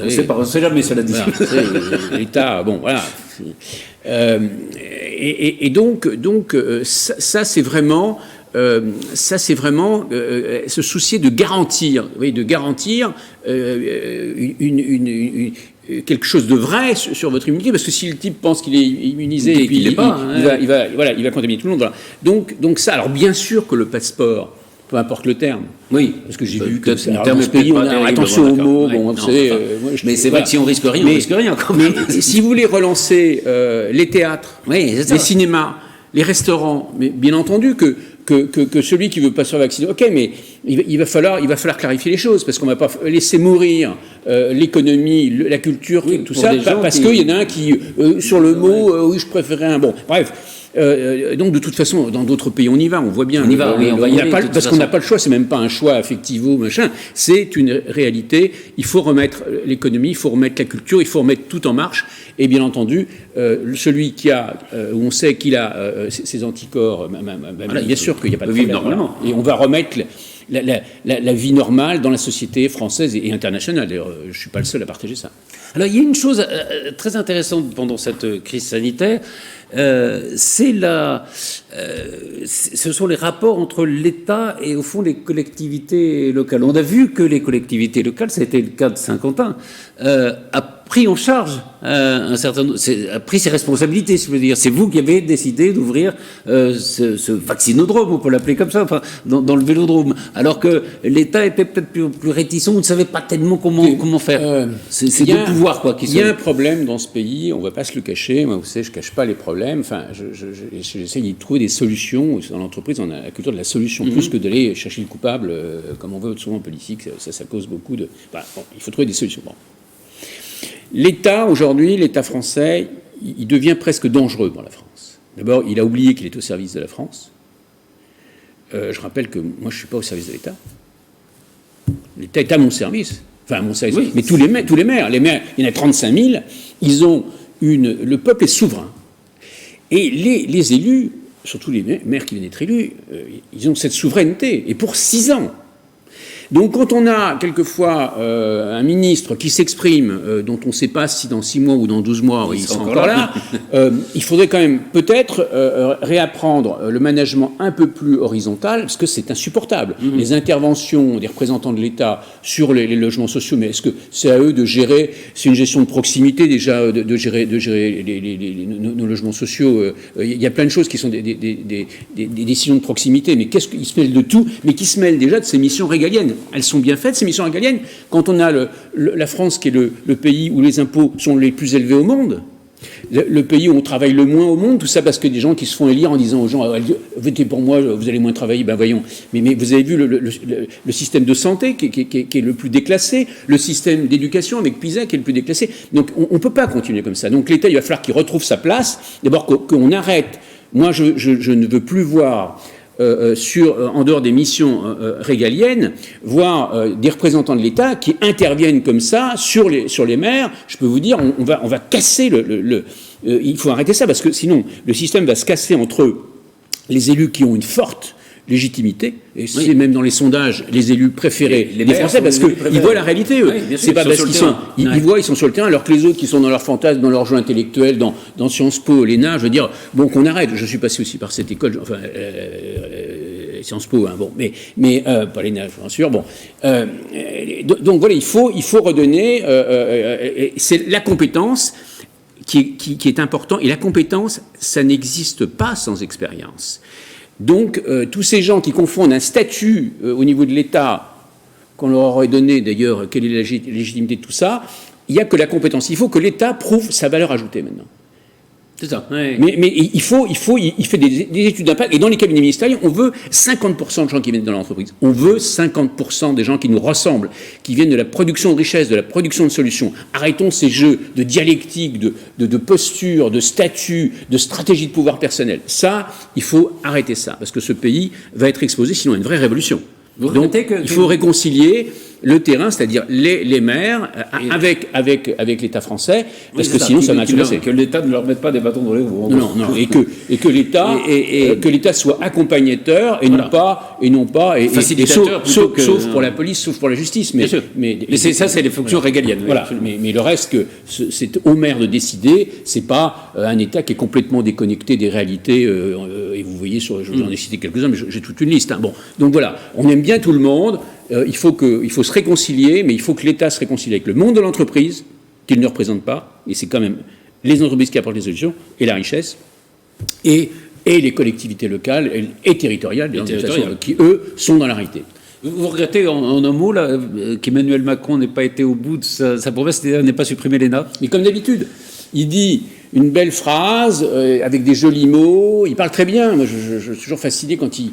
On ne sait jamais, cela dit. Voilà, l'État, bon, voilà. Et donc ça c'est vraiment ça c'est vraiment se soucier de garantir, vous voyez, quelque chose de vrai sur votre immunité, parce que si le type pense qu'il est immunisé et puis il va contaminer tout le monde. Voilà. Donc ça, alors bien sûr que le passeport, peu importe le terme. Oui, parce que j'ai vu que le terme dans ce pays, on a attention aux mots. Ouais, bon, non, savez, mais c'est vrai que si on risque rien, on risque rien. Quand même. Mais si vous voulez relancer les théâtres, les cinémas, les restaurants, mais bien entendu que celui qui veut pas se faire vacciner, ok, mais il va falloir clarifier les choses, parce qu'on va pas laisser mourir l'économie, la culture, tout ça, parce qu'il y en a un qui, sur le mot, oui, je préférais un bon. Bref. Donc de toute façon, dans d'autres pays, on y va, on voit bien. On y va, parce qu'on n'a pas le choix, c'est même pas un choix affectivo, machin, c'est une réalité. Il faut remettre l'économie, il faut remettre la culture, il faut remettre tout en marche. Et bien entendu, celui qui a, où on sait qu'il a ses anticorps, bien sûr qu'il n'y a pas de problème. Normalement. Et on va remettre la vie normale dans la société française et internationale. D'ailleurs, je ne suis pas le seul à partager ça. Alors, il y a une chose très intéressante pendant cette crise sanitaire, ce sont les rapports entre l'État et, au fond, les collectivités locales. On a vu que les collectivités locales, ça a été le cas de Saint-Quentin, a pris en charge a pris ses responsabilités, si je veux dire. C'est vous qui avez décidé d'ouvrir ce vaccinodrome, on peut l'appeler comme ça, enfin, dans le vélodrome. Alors que l'État était peut-être plus réticent, on ne savait pas tellement comment faire. C'est le pouvoir, quoi. Il y a un problème dans ce pays, on ne va pas se le cacher. Moi, vous savez, je ne cache pas les problèmes. Enfin, j'essaie d'y trouver des solutions. Dans l'entreprise, on a la culture de la solution, plus que d'aller chercher le coupable, comme on veut souvent en politique. Ça cause beaucoup de... Voilà, bon, il faut trouver des solutions. Bon. L'État, aujourd'hui, l'État français, il devient presque dangereux pour la France. D'abord, il a oublié qu'il est au service de la France. Je rappelle que moi, je ne suis pas au service de l'État. L'État est à mon service. Enfin, à mon service. Oui. Mais tous les maires, il y en a 35 000, le peuple est souverain. Et les élus, surtout les maires qui viennent d'être élus, ils ont cette souveraineté. Et pour 6 ans. Donc quand on a quelquefois un ministre qui s'exprime, dont on ne sait pas si dans 6 mois ou dans 12 mois il sera encore là, il faudrait quand même peut-être réapprendre le management un peu plus horizontal, parce que c'est insupportable. Les interventions des représentants de l'État sur les logements sociaux, mais est-ce que c'est à eux de gérer, c'est une gestion de proximité déjà, de gérer nos logements sociaux. Il y a plein de choses qui sont des décisions de proximité, mais qu'est-ce qu'ils se mêlent de tout, mais qui se mêlent déjà de ces missions régaliennes. Elles sont bien faites, ces missions régaliennes. Quand on a la France, qui est le pays où les impôts sont les plus élevés au monde, le pays où on travaille le moins au monde, tout ça parce que des gens qui se font élire en disant aux gens votez pour moi, vous allez moins travailler, ben voyons. Mais vous avez vu le système de santé qui est le plus déclassé, le système d'éducation avec PISA qui est le plus déclassé. Donc on ne peut pas continuer comme ça. Donc l'État, il va falloir qu'il retrouve sa place. D'abord qu'on arrête. Moi, je ne veux plus voir... en dehors des missions régaliennes, voir des représentants de l'État qui interviennent comme ça sur les maires. Je peux vous dire, on va casser il faut arrêter ça, parce que sinon le système va se casser entre les élus qui ont une forte légitimité, et c'est même dans les sondages les élus préférés des Français, parce qu'ils voient la réalité, eux. C'est pas parce qu'ils sont sur le terrain, alors que les autres qui sont dans leur fantasme, dans leur jeu intellectuel, dans Sciences Po, l'ENA, je veux dire, bon, qu'on arrête. Je suis passé aussi par cette école, enfin, Sciences Po, hein, bon, mais pas l'ENA, bien sûr, bon. Donc voilà, il faut redonner, c'est la compétence qui est important, et la compétence, ça n'existe pas sans expérience. Donc, tous ces gens qui confondent un statut au niveau de l'État, qu'on leur aurait donné d'ailleurs, quelle est la légitimité de tout ça, il n'y a que la compétence. Il faut que l'État prouve sa valeur ajoutée maintenant. C'est ça. Ouais. Mais il fait des études d'impact. Et dans les cabinets ministériels, on veut 50% de gens qui viennent dans l'entreprise. On veut 50% des gens qui nous ressemblent, qui viennent de la production de richesse, de la production de solutions. Arrêtons ces jeux de dialectique, de posture, de statut, de stratégie de pouvoir personnel. Ça, il faut arrêter ça, parce que ce pays va être exposé sinon à une vraie révolution. Donc, il faut réconcilier le terrain, c'est-à-dire les maires, avec l'État français, parce que sinon ça marche pas. Que l'État ne leur mette pas des bâtons dans les roues. Non, et que l'État soit accompagnateur et non pas facilitateur, sauf pour la police, sauf pour la justice. Mais ça, c'est les fonctions régaliennes. Voilà. Mais le reste, c'est au maire de décider. C'est pas un État qui est complètement déconnecté des réalités. Et vous voyez, j'en ai cité quelques-uns, mais j'ai toute une liste. Hein. Bon, donc voilà, on aime bien tout le monde. Il faut se réconcilier, mais il faut que l'État se réconcilie avec le monde de l'entreprise, qu'il ne représente pas. Et c'est quand même les entreprises qui apportent les solutions et la richesse. Et les collectivités locales et territoriales, qui, eux, sont dans la réalité. Vous regrettez en un mot là, qu'Emmanuel Macron n'ait pas été au bout de sa promesse, c'est-à-dire n'ait pas supprimé l'ENA? Mais comme d'habitude, il dit une belle phrase avec des jolis mots, il parle très bien. Moi, je suis toujours fasciné quand il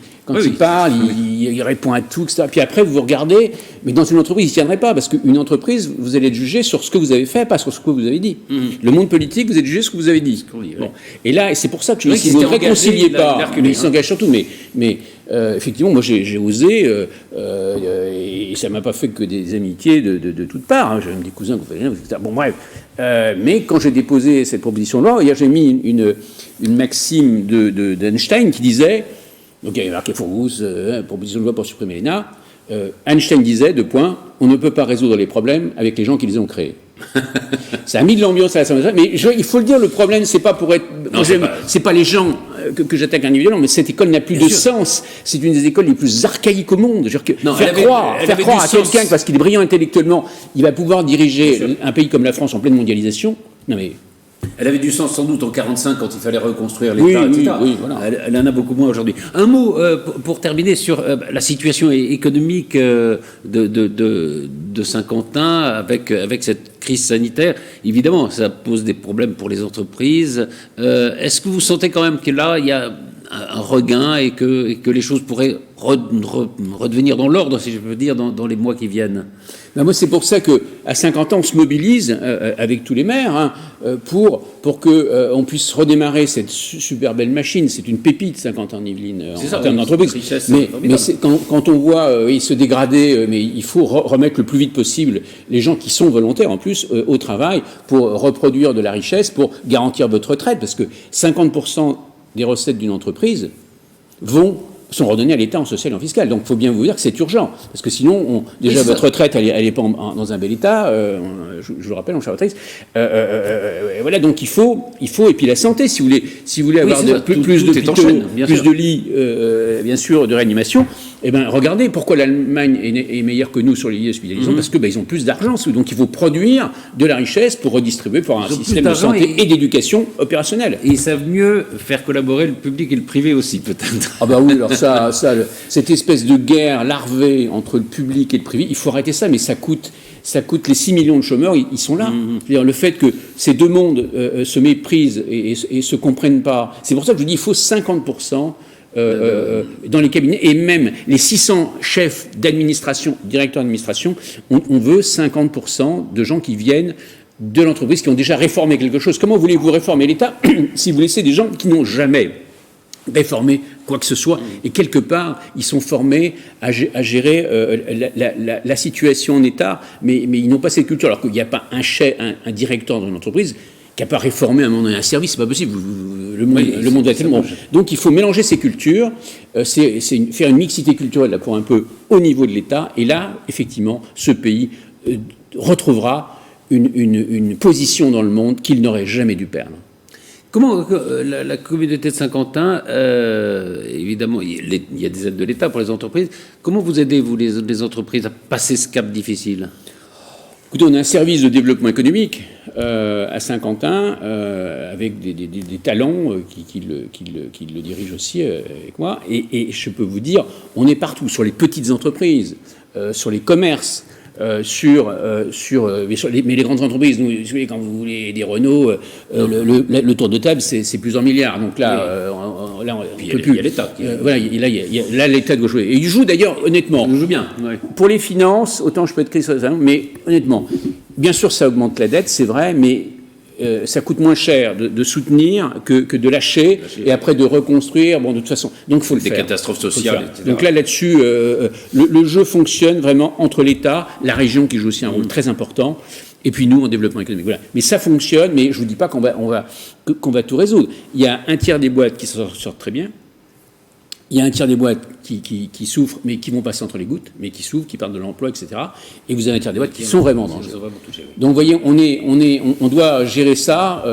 parle, il répond à tout, etc. Puis après, vous regardez, mais dans une entreprise, il ne tiendrait pas, parce qu'une entreprise, vous allez être jugé sur ce que vous avez fait, pas sur ce que vous avez dit. Le monde politique, vous êtes jugé sur ce que vous avez dit. Bon. Et là, c'est pour ça que si vous ne réconciliez pas, mais il s'engage surtout, mais effectivement, moi j'ai osé, et ça ne m'a pas fait que des amitiés de toutes parts, hein. J'ai même des cousins, etc. Bon, bref. Mais quand j'ai déposé cette proposition de loi, hier j'ai mis une maxime d'Einstein qui disait, donc il y avait marqué Forgus, proposition de loi pour supprimer l'ENA, Einstein disait, on ne peut pas résoudre les problèmes avec les gens qui les ont créés. Ça a mis de l'ambiance à l'Assemblée nationale, mais il faut le dire, le problème, c'est pas pour être. C'est pas les gens que j'attaque individuellement, mais cette école n'a plus de sens. C'est une des écoles les plus archaïques au monde. Faire croire à quelqu'un, parce qu'il est brillant intellectuellement, il va pouvoir diriger un pays comme la France en pleine mondialisation. Non mais. Elle avait du sens sans doute en 1945 quand il fallait reconstruire l'État, etc. Oui, voilà. Elle en a beaucoup moins aujourd'hui. Un mot pour terminer sur la situation économique de Saint-Quentin avec cette crise sanitaire. Évidemment, ça pose des problèmes pour les entreprises. Est-ce que vous sentez quand même que là, il y a un regain et que les choses pourraient redevenir dans l'ordre, si je peux dire, dans les mois qui viennent? Ben moi, c'est pour ça qu'à 50 ans, on se mobilise avec tous les maires pour qu'on puisse redémarrer cette super belle machine. C'est une pépite, 50 ans en Yvelines, en termes d'entreprise. Mais quand on voit se dégrader, mais il faut remettre le plus vite possible les gens qui sont volontaires, en plus, au travail, pour reproduire de la richesse, pour garantir votre retraite, parce que 50% des recettes d'une entreprise sont redonnées à l'État en social et en fiscal. Donc il faut bien vous dire que c'est urgent. Parce que sinon, déjà, votre retraite, elle n'est pas dans un bel état. Je vous rappelle, mon cher auditeur. Voilà, donc il faut, et puis la santé, si vous voulez avoir plus de lits, bien sûr, de réanimation, eh bien, regardez pourquoi l'Allemagne est meilleure que nous sur les lits d'hospitalisation, parce qu'ils ont plus d'argent. Donc il faut produire de la richesse pour redistribuer, pour un système de santé et d'éducation opérationnelle. Et ils savent mieux faire collaborer le public et le privé aussi, peut-être. Ah bah oui, alors cette espèce de guerre larvée entre le public et le privé, il faut arrêter ça, mais ça coûte les 6 millions de chômeurs, ils sont là. C'est-à-dire le fait que ces deux mondes se méprisent et se comprennent pas, c'est pour ça que je dis qu'il faut 50% dans les cabinets, et même les 600 chefs d'administration, directeurs d'administration, on veut 50% de gens qui viennent de l'entreprise, qui ont déjà réformé quelque chose. Comment voulez-vous réformer l'État si vous laissez des gens qui n'ont jamais réformer quoi que ce soit, et quelque part ils sont formés à gérer la situation en État, mais ils n'ont pas cette culture, alors qu'il n'y a pas un directeur dans une entreprise qui n'a pas réformé un service, c'est pas possible, le monde va tellement. Donc il faut mélanger ces cultures, faire une mixité culturelle là, pour un peu au niveau de l'État, et là effectivement ce pays retrouvera une position dans le monde qu'il n'aurait jamais dû perdre. Comment la communauté de Saint-Quentin, évidemment, il y a des aides de l'État pour les entreprises. Comment vous aidez, vous, les entreprises, à passer ce cap difficile? Écoutez, on a un service de développement économique à Saint-Quentin, avec des talents qui le dirigent aussi avec moi. Et je peux vous dire, on est partout, sur les petites entreprises, sur les commerces, mais les grandes entreprises, nous, quand vous voulez des Renault, le tour de table, c'est plusieurs milliards. Donc là, on peut plus. Il y a l'État. Là, l'État doit jouer. Et il joue d'ailleurs, honnêtement. Il joue bien. Ouais. Pour les finances, autant je peux être critique sur ça, mais honnêtement, bien sûr, ça augmente la dette, c'est vrai, mais ça coûte moins cher de soutenir que de lâcher et après de reconstruire. Bon, de toute façon, donc il faut le faire. Des catastrophes sociales, etc. Donc là-dessus, le jeu fonctionne vraiment entre l'État, la région qui joue aussi un rôle très important, et puis nous en développement économique. Voilà. Mais ça fonctionne, mais je vous dis pas qu'on va tout résoudre. Il y a un tiers des boîtes qui sortent très bien. Il y a un tiers des boîtes qui souffrent, mais qui vont passer entre les gouttes, mais qui souffrent, qui perdent de l'emploi, etc. Et vous avez un tiers des boîtes qui sont vraiment dangereuses. Donc, vous voyez, on doit gérer ça.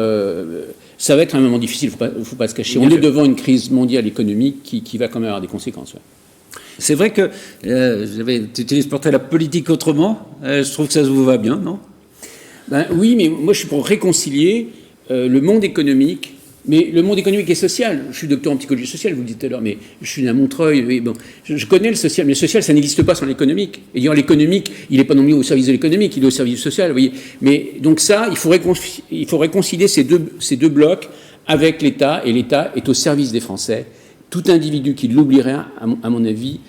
Ça va être un moment difficile, il ne faut pas se cacher. On est devant une crise mondiale économique qui va quand même avoir des conséquences. Ouais. C'est vrai que tu utilises porter la politique autrement. Je trouve que ça vous va bien, non? Oui, mais moi je suis pour réconcilier le monde économique. Mais le monde économique et social, je suis docteur en psychologie sociale, vous le dites tout à l'heure, mais je suis à Montreuil, mais bon, je connais le social, mais le social, ça n'existe pas sans l'économique. Et d'ailleurs, l'économique, il n'est pas non plus au service de l'économique, il est au service du social, vous voyez. Mais donc ça, il faut réconcilier ces deux blocs avec l'État, et l'État est au service des Français. Tout individu qui l'oublierait, à mon avis,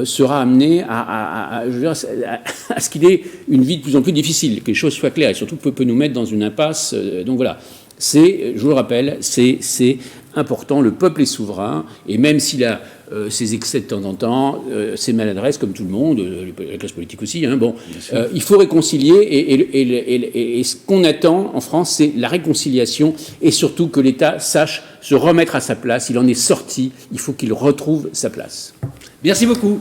sera amené à ce qu'il ait une vie de plus en plus difficile, que les choses soient claires, et surtout peut nous mettre dans une impasse. Donc voilà. Je vous le rappelle, c'est important, le peuple est souverain, et même s'il a ses excès de temps en temps, ses maladresses, comme tout le monde, la classe politique aussi, hein, bon, il faut réconcilier, et ce qu'on attend en France, c'est la réconciliation, et surtout que l'État sache se remettre à sa place. Il en est sorti, il faut qu'il retrouve sa place. Merci beaucoup.